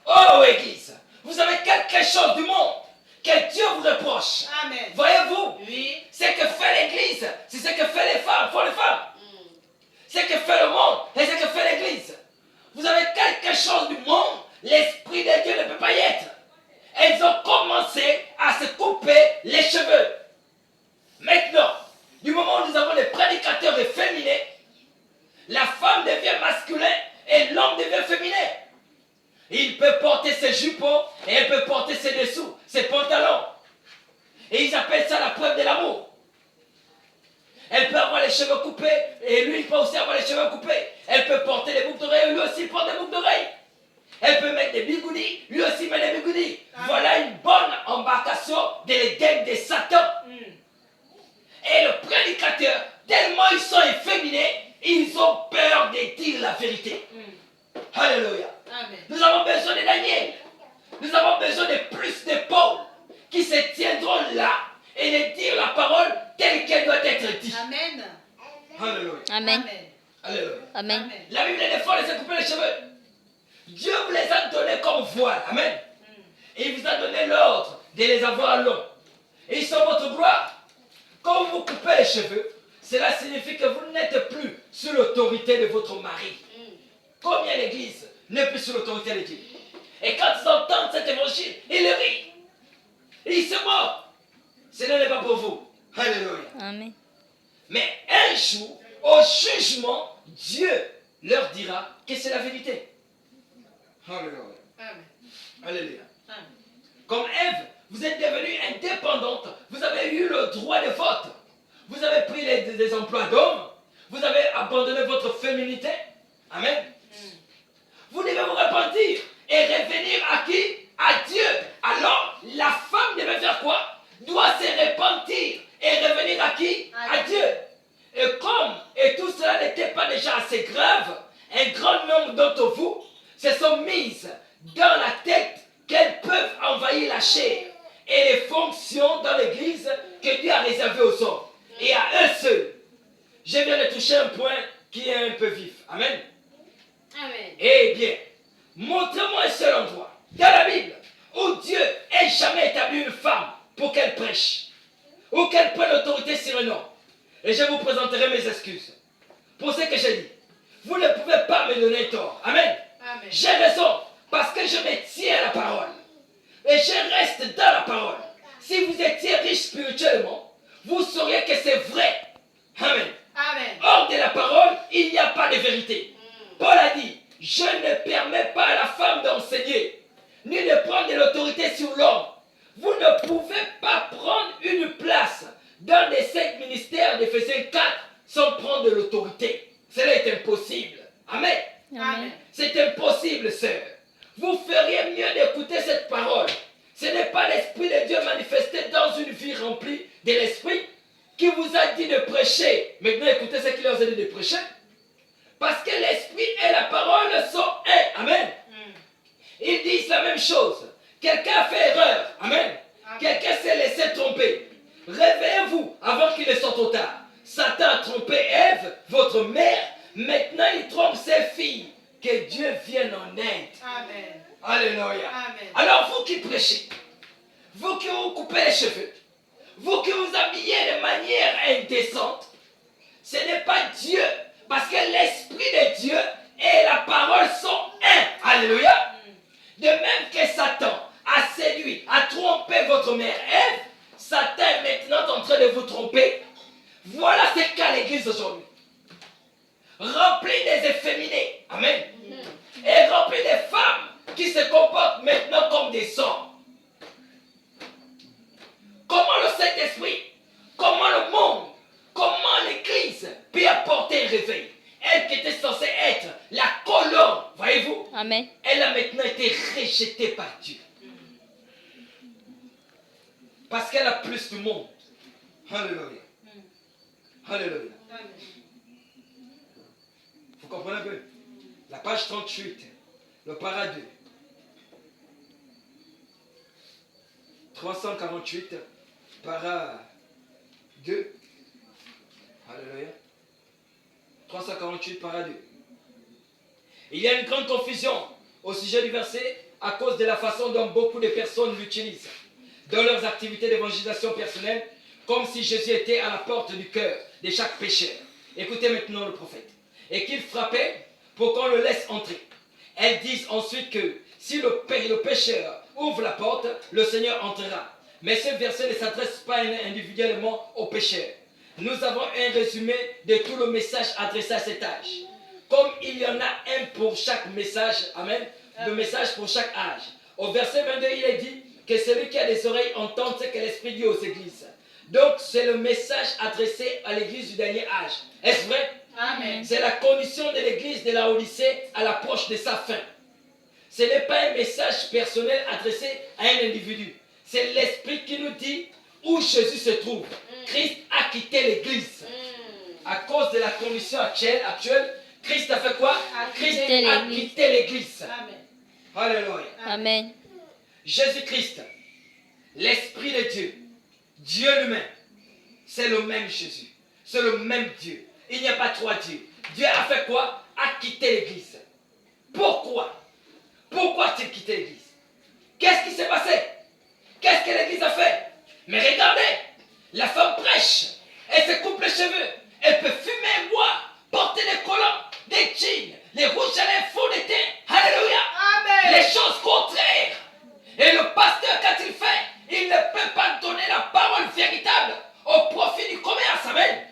Oh, Église, vous avez quelque chose du monde que Dieu vous reproche. Voyez-vous? Ce que fait l'Église, c'est ce que fait les femmes, font les femmes. Ce que fait le monde et ce que fait l'Église. Vous avez quelque chose du monde, l'Esprit de Dieu ne peut pas y être. Elles ont commencé à se couper les cheveux. Maintenant, du moment où nous avons des prédicateurs efféminés, la femme devient masculin et l'homme devient féminin. Il peut porter ses jupons et elle peut porter ses dessous, ses pantalons. Et ils appellent ça la preuve de l'amour. Elle peut avoir les cheveux coupés et lui il peut aussi avoir les cheveux coupés. Elle peut porter des boucles d'oreilles, lui aussi il porte des boucles d'oreilles. Elle peut mettre des bigoudis, lui aussi met des bigoudis. Voilà une bonne embarcation de l'Éden de Satan. Et le prédicateur, tellement ils sont efféminés, ils ont peur de dire la vérité. Alléluia. Nous avons besoin de Daniel. Nous avons besoin de plus de Paul qui se tiendront là et de dire la parole telle qu'elle doit être dite. Alléluia. Amen. Alléluia. Amen. La Bible défend de se couper les cheveux. Dieu vous les a donnés comme voile. Amen. Et il vous a donné l'ordre de les avoir longs. Et ils sont votre gloire. Quand vous coupez les cheveux, cela signifie que vous n'êtes plus sous l'autorité de votre mari. Combien l'Église n'est plus sous l'autorité de Dieu? Et quand ils entendent cet évangile, ils rient. Ils se moquent. Ce n'est pas pour vous. Alléluia. Amen. Mais un jour, au jugement, Dieu leur dira que c'est la vérité. Alléluia. Alléluia. Comme Ève, vous êtes devenue indépendante. Vous avez eu le droit de vote. Vous avez pris des emplois d'hommes. Vous avez abandonné votre féminité. Amen. Vous devez vous repentir et revenir à qui? À Dieu. Alors, la femme devait faire quoi? Doit se repentir et qui? À Dieu. Et tout cela n'était pas déjà assez grave, un grand nombre d'entre vous se sont mises dans la tête qu'elles peuvent envahir la chair et les fonctions dans l'église que Dieu a réservées aux hommes. Et à eux seuls. Je viens de toucher un point qui est un peu vif. Amen. Amen. Eh bien, montrez-moi un seul endroit dans la Bible où Dieu ait jamais établi une femme pour qu'elle prêche ou qu'elle prenne l'autorité sur un homme. Et je vous présenterai mes excuses pour ce que j'ai dit. Vous ne pouvez pas me donner tort. Amen. Amen. J'ai raison parce que je me tiens à la parole. Et je reste dans la parole. Si vous étiez riche spirituellement, vous sauriez que c'est vrai. Amen. Amen. Hors de la parole, il n'y a pas de vérité. Paul a dit, je ne permets pas à la femme d'enseigner, ni de prendre de l'autorité sur l'homme. Vous ne pouvez pas prendre une place dans les 5 ministères d'Éphésiens 4 sans prendre de l'autorité. Cela est impossible. Amen. Amen. C'est impossible, sœur. Vous feriez mieux d'écouter cette parole. Ce n'est pas l'Esprit de Dieu manifesté dans une vie remplie de l'Esprit qui vous a dit de prêcher. Maintenant, écoutez ce qu'il leur a dit de prêcher. Parce que l'Esprit et la parole sont un. Amen. Ils disent la même chose. Quelqu'un a fait erreur. Amen. Quelqu'un s'est laissé tromper. Réveillez-vous avant qu'il ne soit trop tard. Satan a trompé Ève, votre mère. Maintenant, il trompe ses filles. Que Dieu vienne en aide. Amen. Alléluia. Amen. Alors, vous qui prêchez, vous qui vous coupez les cheveux, vous qui vous habillez de manière indécente, ce n'est pas Dieu. Parce que l'Esprit de Dieu et la parole sont un. Alléluia. De même que Satan a séduit, a trompé votre mère Ève, Satan est maintenant en train de vous tromper. Voilà ce qu'a l'église aujourd'hui. Remplie des efféminés. Amen. Et remplie des femmes qui se comportent maintenant comme des hommes. Comment le Saint-Esprit, comment le monde, comment l'église peut apporter un réveil? Elle qui était censée être la colonne, voyez-vous? Amen. Elle a maintenant été rejetée par Dieu. Parce qu'elle a plus de monde. Alléluia. Alléluia. Vous comprenez un peu? La page 38, le para 2. 348, para 2. Alléluia. 348, para 2. Il y a une grande confusion au sujet du verset à cause de la façon dont beaucoup de personnes l'utilisent dans leurs activités d'évangélisation personnelle, comme si Jésus était à la porte du cœur de chaque pécheur. Écoutez maintenant le prophète. Et qu'il frappait pour qu'on le laisse entrer. Elles disent ensuite que si le pécheur ouvre la porte, le Seigneur entrera. Mais ce verset ne s'adresse pas individuellement aux pécheurs. Nous avons un résumé de tout le message adressé à cet âge. Comme il y en a un pour chaque message, amen, le message pour chaque âge. Au verset 22, il est dit que celui qui a des oreilles entende ce que l'Esprit dit aux églises. Donc, c'est le message adressé à l'église du dernier âge. Est-ce vrai? Amen. C'est la condition de l'église de la Odyssée à l'approche de sa fin. Ce n'est pas un message personnel adressé à un individu. C'est l'Esprit qui nous dit où Jésus se trouve. Christ a quitté l'église. À cause de la condition actuelle, Christ a fait quoi? Christ a quitté l'église. Amen. Alléluia. Amen. Jésus-Christ, l'Esprit de Dieu, Dieu lui-même, c'est le même Jésus. C'est le même Dieu. Il n'y a pas trois dieux. Dieu a fait quoi? A quitté l'église. Pourquoi? Pourquoi a-t-il quitté l'église? Qu'est-ce qui s'est passé? Qu'est-ce que l'église a fait? Mais regardez, la femme prêche, elle se coupe les cheveux, elle peut fumer, boire, porter des collants, des jeans, les rouges à lèvres, fond de teint. Alléluia. Amen. Les choses contraires. Et le pasteur, quand il fait, il ne peut pas donner la parole véritable au profit du commerce. Amen.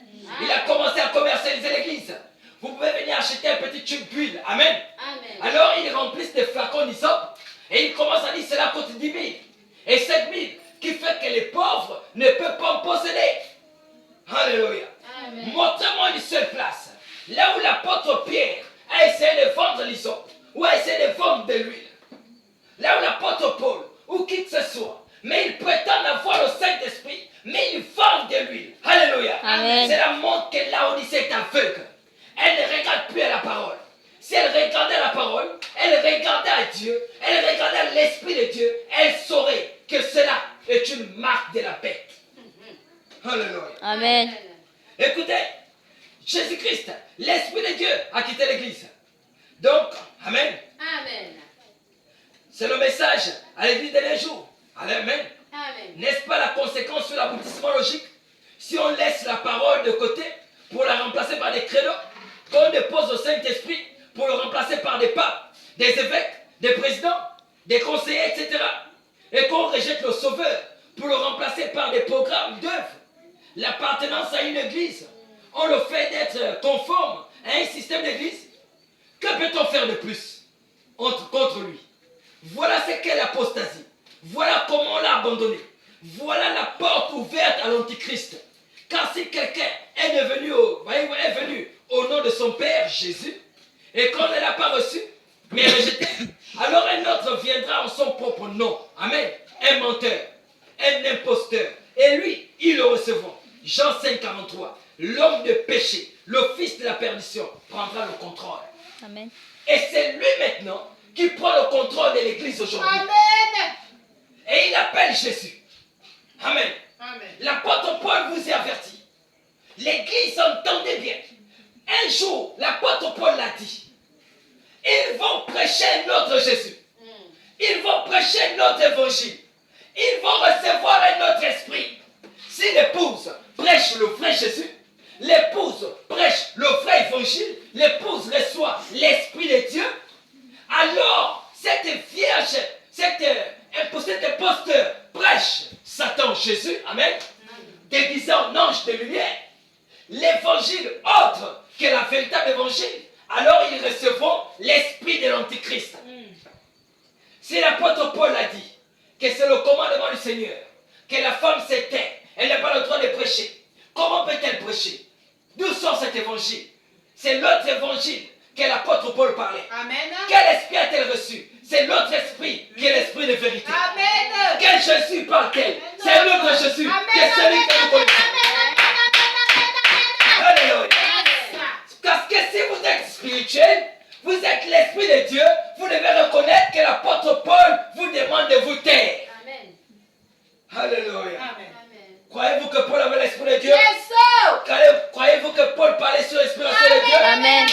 Il a commencé à commercialiser l'église. Vous pouvez venir acheter un petit tube d'huile. Amen. Amen. Alors ils remplissent des flacons d'hysope et ils commencent à dire cela coûte 10 000 et 7 000 qui fait que les pauvres ne peuvent pas en posséder. Alléluia. Amen. Montrez-moi une seule place là où l'apôtre Pierre a essayé de vendre l'hysope ou a essayé de vendre de l'huile. Là où l'apôtre Paul ou qui que ce soit, mais ils prétendent avoir le Saint-Esprit, mais ils vendent de l'huile. Alléluia. Amen. C'est la montre que Laodicée est aveugle. Elle ne regarde plus à la parole. Si elle regardait la parole, elle regardait à Dieu, elle regardait à l'Esprit de Dieu, elle saurait que cela est une marque de la bête. Alléluia. Amen. Écoutez, Jésus-Christ, l'Esprit de Dieu a quitté l'Église. Donc, Amen. Amen. C'est le message à l'Église de les jours. Amen. Amen. N'est-ce pas la conséquence sur l'aboutissement logique? Si on laisse la parole de côté pour la remplacer par des credos, qu'on dépose au Saint-Esprit pour le remplacer par des papes, des évêques, des présidents, des conseillers, etc. Et qu'on rejette le Sauveur pour le remplacer par des programmes d'œuvres, l'appartenance à une église, on le fait d'être conforme à un système d'église. Que peut-on faire de plus contre lui? Voilà ce qu'est l'apostasie. Voilà comment on l'a abandonné. Voilà la porte ouverte à l'Antichrist. Car si quelqu'un est venu au nom de son Père Jésus, et qu'on ne l'a pas reçu, mais rejeté, alors un autre viendra en son propre nom. Amen. Un menteur, un imposteur. Et lui, ils le recevront. Jean 5, 43. L'homme de péché, le fils de la perdition, prendra le contrôle. Amen. Et c'est lui maintenant qui prend le contrôle de l'église aujourd'hui. Amen. Et il appelle Jésus. Amen. Amen. L'apôtre Paul vous est averti. L'église, entendez bien. Un jour, l'apôtre Paul l'a dit. Ils vont prêcher notre Jésus. Ils vont prêcher notre évangile. Ils vont recevoir un autre esprit. Si l'épouse prêche le vrai Jésus, l'épouse prêche le vrai évangile, l'épouse reçoit l'esprit de Dieu, alors cette vierge, cet imposteur prêche Satan Jésus, amen, déguisé en ange de lumière, l'évangile autre que la véritable évangile, alors ils recevront l'esprit de l'antichrist. Si l'apôtre Paul a dit que c'est le commandement du Seigneur, que la femme s'éteint, elle n'a pas le droit de prêcher, comment peut-elle prêcher? D'où sort cet évangile? C'est l'autre évangile que l'apôtre Paul parlait. Amen. Quel esprit a-t-elle reçu? C'est l'autre esprit qui est l'esprit de vérité. Amen. Quel Jésus parle-t-elle? C'est l'autre Jésus qui est celui que nous connaissons. Alléluia. Parce que si vous êtes spirituel, vous êtes l'esprit de Dieu, vous devez reconnaître que l'apôtre Paul vous demande de vous taire. Amen. Alléluia. Amen. Croyez-vous que Paul avait l'esprit de Dieu? Yes, sir. Croyez-vous que Paul parlait sur l'inspiration de Dieu? Amen.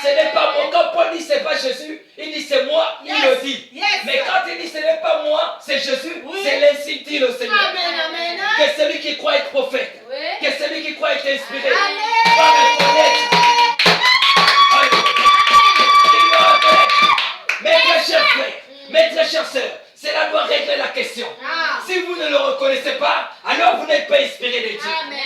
Ce n'est pas moi. Quand Paul dit c'est pas Jésus, il dit c'est moi, il le dit. Yes. Mais quand il dit ce n'est pas moi, c'est Jésus, Oui. c'est l'ainsi dit le Seigneur. Amen. Amen. Que celui qui croit être prophète, Oui. que celui qui croit être inspiré, Amen. va reconnaître. Il va reconnaître. Mes très chers frères, mes très chères sœurs, cela doit régler la question. Ah. Si vous ne le reconnaissez pas, alors vous n'êtes pas inspiré de Dieu. Amen.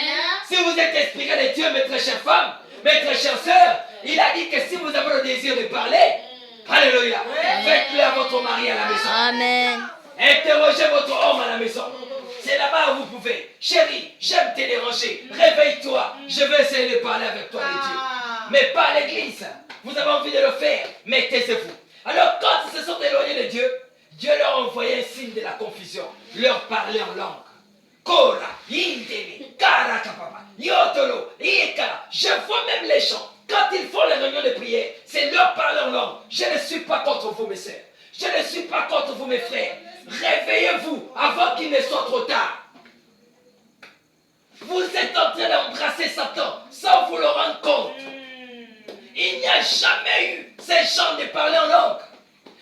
Si vous êtes inspiré de Dieu, mes très chères femmes, mes très chères sœurs, il a dit que si vous avez le désir de parler, alléluia, faites-le à votre mari à la maison. Amen. Interrogez votre homme à la maison. C'est là-bas où vous pouvez. Chérie, j'aime te déranger. Réveille-toi. Je vais essayer de parler avec toi, les Dieu. Mais pas à l'église. Vous avez envie de le faire, mais taisez-vous. Alors quand ils se sont éloignés de Dieu, Dieu leur a envoyé un signe de la confusion. Leur parler en langue. Kora, Indemi, Karakapapa, Yotolo, Iekara. Je vois même les gens. Quand ils font les réunions de prière, c'est leur parler en langue. Je ne suis pas contre vous, mes sœurs. Je ne suis pas contre vous, mes frères. Réveillez-vous avant qu'il ne soit trop tard. Vous êtes en train d'embrasser Satan sans vous le rendre compte. Il n'y a jamais eu ces gens de parler en langue.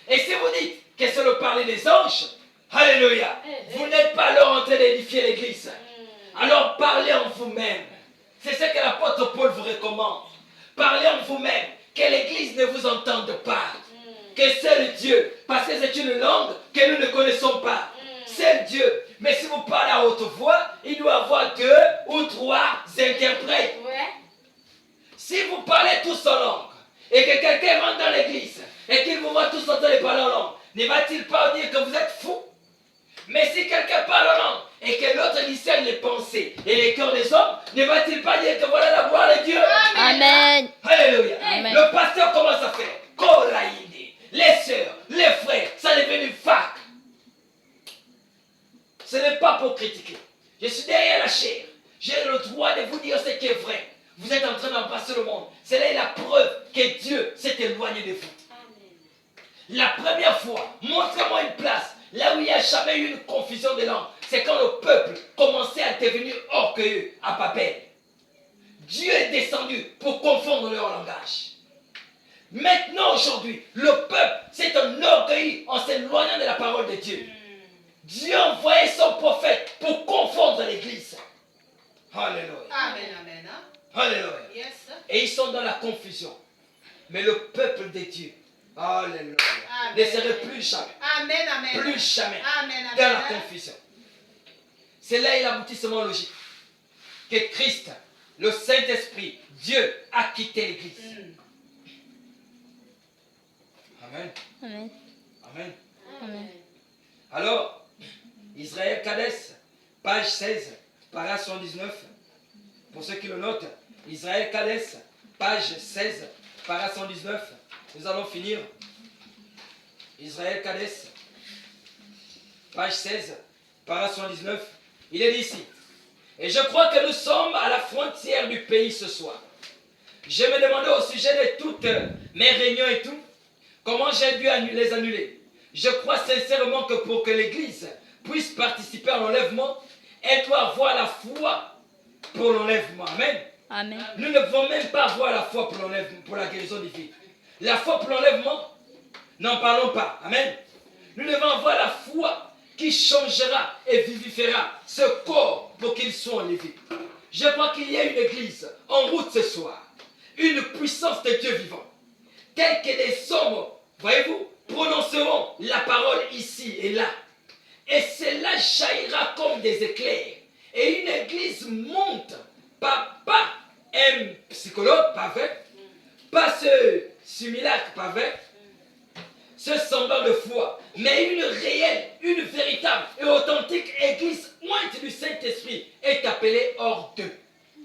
Et si vous dites que c'est le parler des anges, alléluia, vous n'êtes pas alors en train d'édifier l'église. Alors parlez en vous-même. C'est ce que l'apôtre Paul vous recommande. Parlez en vous-même, que l'église ne vous entende pas. Que seul Dieu, parce que c'est une langue que nous ne connaissons pas. Seul Dieu. Mais si vous parlez à haute voix, il doit y avoir 2 ou 3 interprètes. Ouais. Si vous parlez tous en langue, et que quelqu'un rentre dans l'église, et qu'il vous voit tous en train de parler en langue, ne va-t-il pas dire que vous êtes fous? Mais si quelqu'un parle en langue, et que l'autre discerne les pensées et les cœurs des hommes, ne va-t-il pas dire que voilà la gloire de Dieu? Amen. Alléluia. Amen. Le pasteur commence à faire Koraïdi, les sœurs, les frères, ça est devenu fac. Ce n'est pas pour critiquer. Je suis derrière la chair. J'ai le droit de vous dire ce qui est vrai. Vous êtes en train d'embrasser le monde. C'est là la preuve que Dieu s'est éloigné de vous. La première fois, montrez-moi une place là où il n'y a jamais eu une confusion de langue. C'est quand le peuple commençait à devenir orgueilleux à Babel. Dieu est descendu pour confondre leur langage. Maintenant, aujourd'hui, le peuple s'est enorgueilli en s'éloignant de la parole de Dieu. Dieu a envoyé son prophète pour confondre l'église. Alléluia. Amen, amen. Alléluia. Yes. Et ils sont dans la confusion. Mais le peuple de Dieu, alléluia, Amen. ne serait plus jamais, Amen, amen. plus jamais Amen, amen. dans la confusion. C'est là l'aboutissement logique. Que Christ, le Saint-Esprit, Dieu a quitté l'église. Amen. Amen. Amen. Amen. Alors, Israël Kadès, page 16, paragraphe 119. Pour ceux qui le notent, Israël Kadès, page 16, paragraphe 119. Nous allons finir. Israël Kadès, page 16, paragraphe 119. Il est dit ici. Et je crois que nous sommes à la frontière du pays ce soir. Je me demandais au sujet de toutes mes réunions et tout, comment j'ai dû les annuler. Je crois sincèrement que pour que l'Église puisse participer à l'enlèvement, elle doit avoir la foi pour l'enlèvement. Amen. Amen. Nous ne pouvons même pas avoir la foi pour l'enlèvement, pour la guérison divine. La foi pour l'enlèvement, n'en parlons pas. Amen. Nous devons avoir la foi qui changera et vivifiera ce corps pour qu'il soit enlevé. Je crois qu'il y a une église en route ce soir. Une puissance de Dieu vivant. Telle que des hommes, voyez-vous, prononceront la parole ici et là. Et cela jaillira comme des éclairs. Et une église monte, pas un psychologue, pas vrai, pas ce simulacre, pas vrai, ce semblant de foi, mais une réelle, une véritable et authentique église ointe du Saint-Esprit est appelée hors d'eux.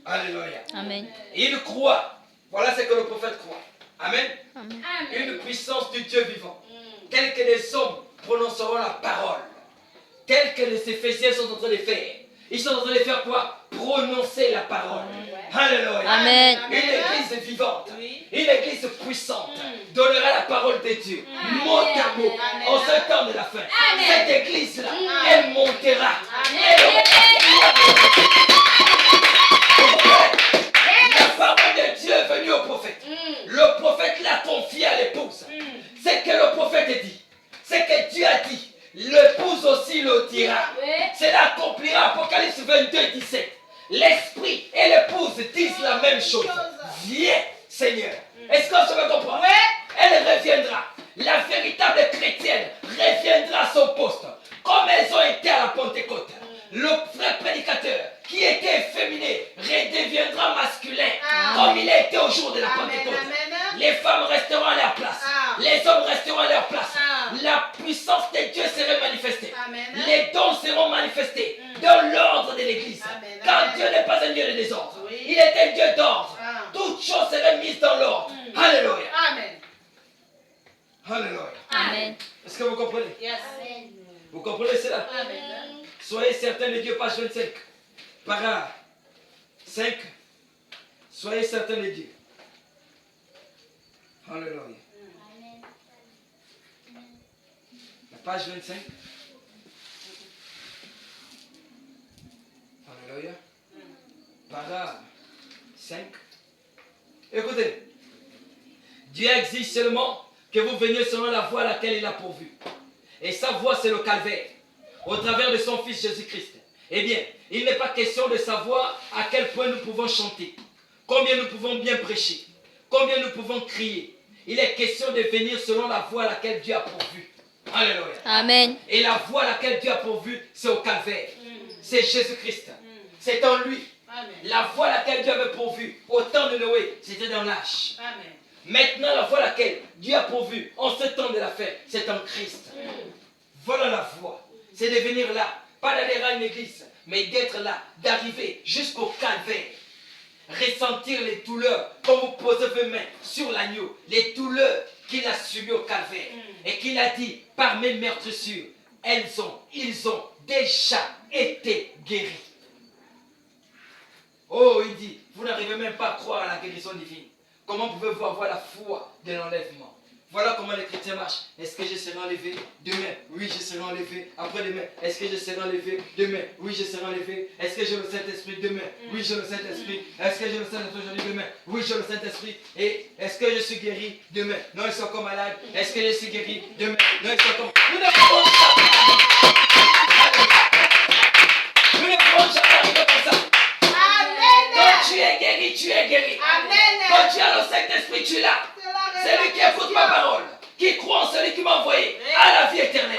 Alléluia. Amen. Il croit, voilà ce que le prophète croit. Amen. Amen. Une puissance du Dieu vivant, telle que les hommes prononceront la parole, telle que les Éphésiens sont en train de faire. Ils sont en train de faire quoi? Prononcer la parole. Alléluia. Amen. Une église vivante, Oui. une église puissante donnera la parole de Dieu, mot à mot, Amen. en ce temps de la fin. Amen. Cette église-là, Amen. elle montera. Amen. La parole de Dieu est venue au prophète. Le prophète l'a confié à l'épouse. C'est que le prophète dit. C'est que Dieu a dit. L'épouse aussi le dira. Cela accomplira Apocalypse 22, 17. L'esprit et l'épouse disent la même chose. Viens, Seigneur. Est-ce qu'on se veut comprendre? Elle reviendra. La véritable chrétienne reviendra à son poste. Comme elles ont été à la Pentecôte. Le vrai prédicateur qui était efféminé redeviendra masculin. Comme il a été au jour de la Amen, Pentecôte. amen. Les femmes resteront à leur place. Les hommes resteront à leur place. La puissance de Dieu sera manifestée. Amen. Les dons seront manifestés dans l'ordre de l'Église. Amen, Car amen. Dieu n'est pas un Dieu de désordre. Oui. Il est un Dieu d'ordre. Toutes Toutes choses seraient mises dans l'ordre. Alléluia. Amen. Alléluia. Amen. Est-ce que vous comprenez? Yes. Vous comprenez cela? Amen. Soyez certains de Dieu, page 25. Para 5. Soyez certains de Dieu. Alléluia. La page 25. Alléluia. Para 5. Écoutez. Dieu exige seulement que vous veniez selon la voie à laquelle il a pourvu. Et sa voie, c'est le calvaire. Au travers de son Fils Jésus-Christ. Eh bien, il n'est pas question de savoir à quel point nous pouvons chanter, combien nous pouvons bien prêcher, combien nous pouvons crier. Il est question de venir selon la voie à laquelle Dieu a pourvu. Alléluia. Amen. Et la voie à laquelle Dieu a pourvu, c'est au calvaire. C'est Jésus-Christ. C'est en lui. Amen. La voie à laquelle Dieu avait pourvu au temps de Noé, c'était dans l'âge. Amen. Maintenant, la voie à laquelle Dieu a pourvu en ce temps de la fin, c'est en Christ. Voilà la voie. C'est de venir là, pas d'adhérer à une église, mais d'être là, d'arriver jusqu'au calvaire. Ressentir les douleurs quand vous posez vos mains sur l'agneau, les douleurs qu'il a subies au calvaire. Et qu'il a dit, par mes meurtrissures, ils ont déjà été guéris. dit, vous n'arrivez même pas à croire à la guérison divine. Comment pouvez-vous avoir la foi de l'enlèvement? Voilà comment les chrétiens marchent. Est-ce que je serai enlevé demain? Oui, je serai enlevé. Après-demain, est-ce que je serai enlevé demain? Oui, je serai enlevé. Est-ce que j'ai le Saint-Esprit demain? Oui, j'ai le Saint-Esprit. Est-ce que j'ai le Saint-Esprit aujourd'hui demain? Oui, j'ai le Saint-Esprit. Et est-ce que je suis guéri demain? Non, ils sont encore malades. Est-ce que je suis guéri demain? Non, ils sont encore... Nous ne pouvons jamais. Nous ne pouvons jamais arriver comme ça. Quand tu es guéri, tu es guéri. Quand tu as le Saint-Esprit, tu l'as. Celui qui écoute ma parole, qui croit en celui qui m'a envoyé, à la vie éternelle.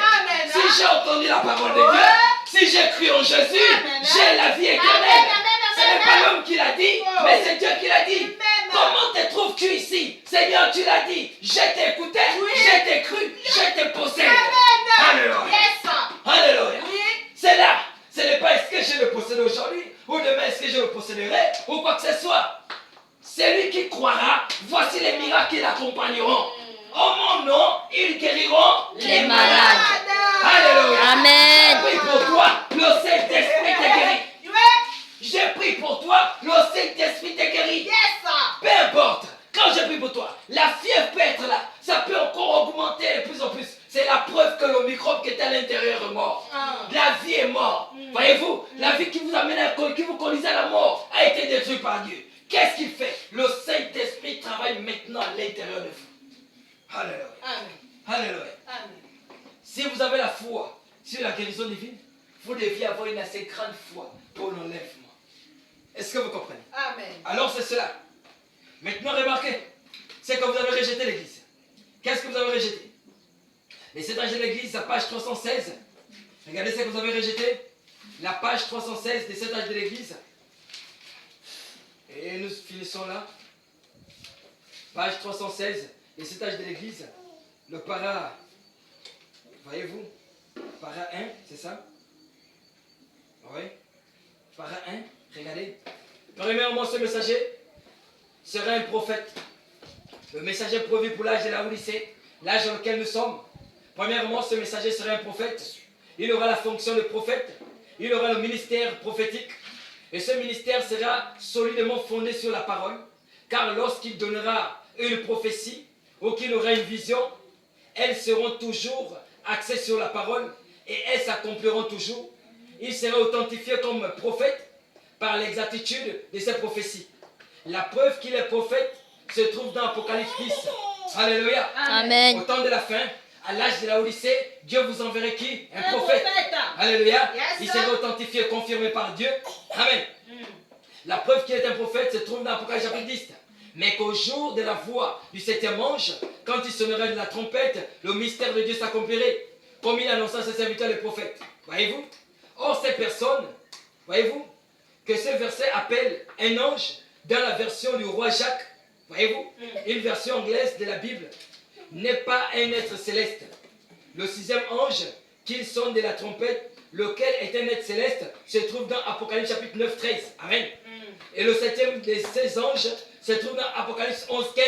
Si j'ai entendu la parole de Dieu, si j'ai cru en Jésus, j'ai la vie éternelle. Ce n'est pas l'homme qui l'a dit, mais c'est Dieu qui l'a dit. Comment te trouves-tu ici? Seigneur, tu l'as dit. Je t'ai écouté, je t'ai cru, je t'ai possède. Alléluia. Alléluia. C'est là. Ce n'est pas est-ce que je le possède aujourd'hui, ou demain est-ce que je le posséderai, ou quoi que ce soit. Celui qui croira, voici les miracles qui l'accompagneront. En mon nom, ils guériront Les malades. Alléluia. Amen. J'ai pris pour toi, le Saint-Esprit t'a guéri. J'ai pris pour toi, le Saint-Esprit t'a guéri. Peu importe, quand j'ai pris pour toi, la fièvre peut être là. Ça peut encore augmenter de plus en plus. C'est la preuve que le microbe qui est à l'intérieur est mort. La vie est morte. Voyez-vous, la vie qui vous amène qui vous conduisait à la mort a été détruite par Dieu. Qu'est-ce qu'il fait? Le Saint-Esprit travaille maintenant à l'intérieur de vous. Alléluia. Alléluia. Si vous avez la foi sur la guérison divine, vous deviez avoir une assez grande foi pour l'enlèvement. Est-ce que vous comprenez? Alors c'est cela. Maintenant remarquez, c'est que vous avez rejeté l'église. Qu'est-ce que vous avez rejeté? Les 7 âges de l'église, la page 316. Regardez ce que vous avez rejeté. La page 316 des 7 âges de l'église. Et nous finissons là. Page 316, les 7 âges de l'église. Le para, voyez-vous, para 1, c'est ça? Oui. Para 1, regardez. Premièrement, ce messager sera un prophète. Le messager prévu pour l'âge de la Odyssée, l'âge dans lequel nous sommes. Premièrement, ce messager sera un prophète. Il aura la fonction de prophète. Il aura le ministère prophétique. Et ce ministère sera solidement fondé sur la parole, car lorsqu'il donnera une prophétie ou qu'il aura une vision, elles seront toujours axées sur la parole et elles s'accompliront toujours. Il sera authentifié comme prophète par l'exactitude de ses prophéties. La preuve qu'il est prophète se trouve dans Apocalypse 10. Alléluia. Amen. Au temps de la fin, à l'âge de la Odyssée, Dieu vous enverrait qui? Un prophète. Alléluia. Il sera authentifié, confirmé par Dieu. Amen. La preuve qu'il est un prophète se trouve dans Apocalypse chapitre 10. Mais qu'au jour de la voix du 7e ange, quand il sonnerait de la trompette, le mystère de Dieu s'accomplirait, comme il annonça à ses serviteurs les prophètes. Voyez-vous? Or, ces personnes, voyez-vous, que ce verset appelle un ange dans la version du roi Jacques, voyez-vous, une version anglaise de la Bible, n'est pas un être céleste. Le 6e ange, qu'il sonne de la trompette, lequel est un être céleste, se trouve dans Apocalypse chapitre 9, 13. Amen. Et le 7e des 16 anges se trouve dans Apocalypse 11, 15.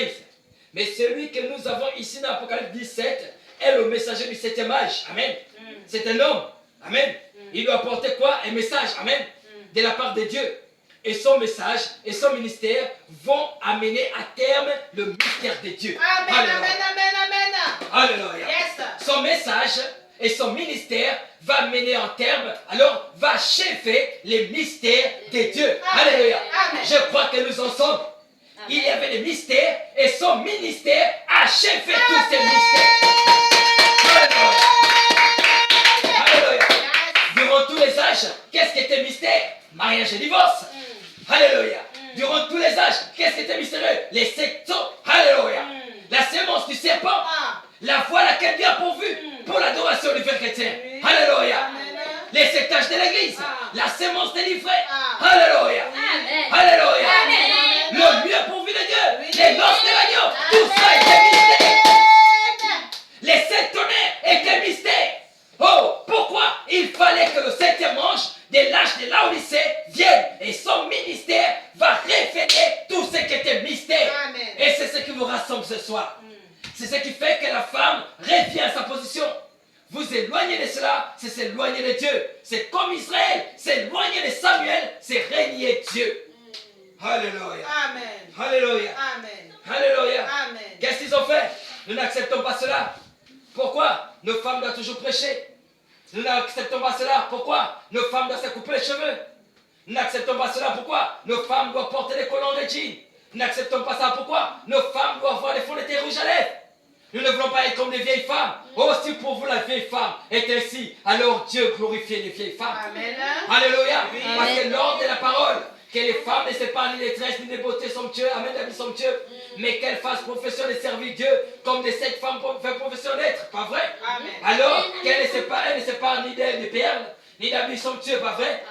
Mais celui que nous avons ici dans Apocalypse 17 est le messager du 7e âge. Amen. C'est un homme. Amen. Il doit apporter quoi? Un message. Amen. De la part de Dieu. Et son message et son ministère vont amener à terme le mystère de Dieu. Alléluia. Alléluia. Son message et son ministère va mener en terme, alors va achever les mystères de Dieu. Alléluia. Je crois que nous en sommes. Il y avait des mystères et son ministère achevait tous ces mystères. Alléluia. Alléluia. Durant tous les âges, qu'est-ce qui était mystère? Mariage et divorce. Alléluia. Durant tous les âges, qu'est-ce qui était mystérieux? Les 7 ans. Alléluia. La sémence du serpent. La voie à laquelle Dieu a pourvu pour l'adoration du Père chrétien. Alléluia. Les 7 âges de l'église. La sémence délivrée. Alléluia. Alléluia. Le mieux pourvu de Dieu. Les noces de l'agneau. Tout ça était mystère. Les 7 tonnerres étaient mystères. Oh, pourquoi il fallait que le 7e ange de l'âge de la Odyssée vienne et son ministère va révéler tout ce qui était mystère. Et c'est ce qui vous rassemble ce soir. C'est ce qui fait que la femme revient à sa position. Vous éloignez de cela, c'est s'éloigner de Dieu. C'est comme Israël, s'éloigner de Samuel, c'est régner Dieu. Alléluia. Amen. Alléluia. Amen. Alléluia. Amen. Qu'est-ce qu'ils ont fait? Nous n'acceptons pas cela. Pourquoi? Nos femmes doivent toujours prêcher. Nous n'acceptons pas cela. Pourquoi? Nos femmes doivent se couper les cheveux. Nous n'acceptons pas cela. Pourquoi? Nos femmes doivent porter des collants de jeans. Nous n'acceptons pas ça. Pourquoi? Nos femmes doivent avoir des fonds de teint rouges à lèvres. Nous ne voulons pas être comme des vieilles femmes. Oh, si pour vous la vieille femme est ainsi, alors Dieu glorifie les vieilles femmes. Amen. Alléluia. Parce que Amen. l'ordre de la parole, que les femmes ne séparent ni les tresses ni les beautés somptueuses, amen, d'habits somptueux, mais qu'elles fassent profession de servir Dieu comme de cette femme fait profession d'être, pas vrai? Amen. Alors qu'elles ne séparent ni des perles, ni d'habits somptueux, pas vrai?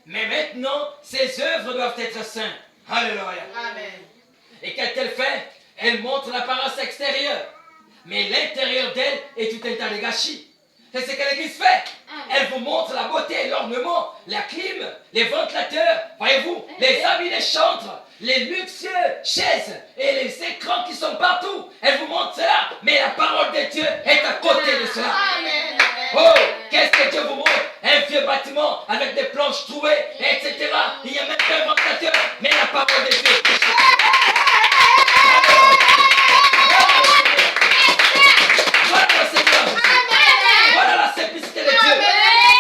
Mais maintenant, ses œuvres doivent être saintes. Alléluia. Amen. Et qu'est-elle fait? Elle montre l'apparence extérieure, mais l'intérieur d'elle est tout un tas de gâchis. C'est ce que l'Église fait. Elle vous montre la beauté, l'ornement, la clim, les ventilateurs, voyez-vous, les habits des chantres, les luxueux chaises et les écrans qui sont partout. Elle vous montre cela, mais la parole de Dieu est à côté de cela. Amen. Oh, qu'est-ce que Dieu vous montre? Un vieux bâtiment avec des planches trouées, etc. Il n'y a même pas un ventilateur, mais la parole de Dieu. Voilà le Seigneur. Voilà la simplicité de Dieu.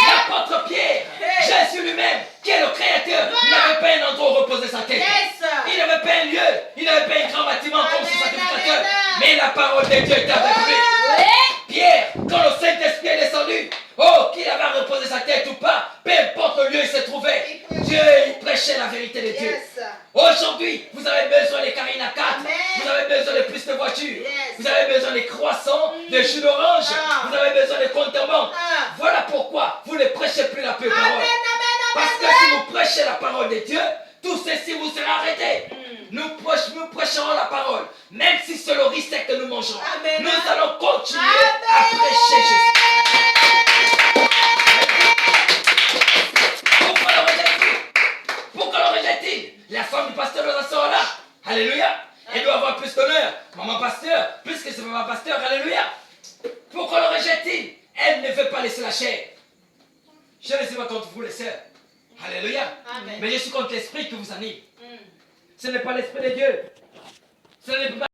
L'apôtre Pierre, Jésus lui-même, qui est le Créateur, n'avait pas un endroit où reposer sa tête. Yes. Il n'avait pas un lieu, il n'avait pas un grand bâtiment comme son sacrificateur. Mais la parole de Dieu était avec lui. Pierre, quand le Saint-Esprit est descendu, oh, qu'il avait reposé sa tête ou pas, peu importe le lieu où il se trouvait, Dieu, il prêchait la vérité de Dieu. Yes. Aujourd'hui, vous avez besoin de Carina 4, Amen. vous avez besoin de plus de voitures, Yes. vous avez besoin de croissants, de jus d'orange, Ah. vous avez besoin de comptes en banque. Ah. Voilà pourquoi vous ne prêchez plus la pure parole. Amen. Parce que si vous prêchez la parole de Dieu, tout ceci vous sera arrêté. Nous prêcherons la parole, même si c'est le risque que nous mangerons. Amen. Nous allons continuer Amen. à prêcher Jésus. Pourquoi le rejette-t-il? Pourquoi le rejette-t-il? La femme du pasteur de la sœur là, alléluia, elle doit avoir plus d'honneur. Maman pasteur, plus que c'est maman pasteur, alléluia. Pourquoi le rejette-t-il? Elle ne veut pas laisser la chair. Je ne suis pas contre vous les sœurs. Alléluia. Amen. Mais je suis contre l'esprit que vous anime. Ce n'est pas l'esprit de Dieu. Ce n'est pas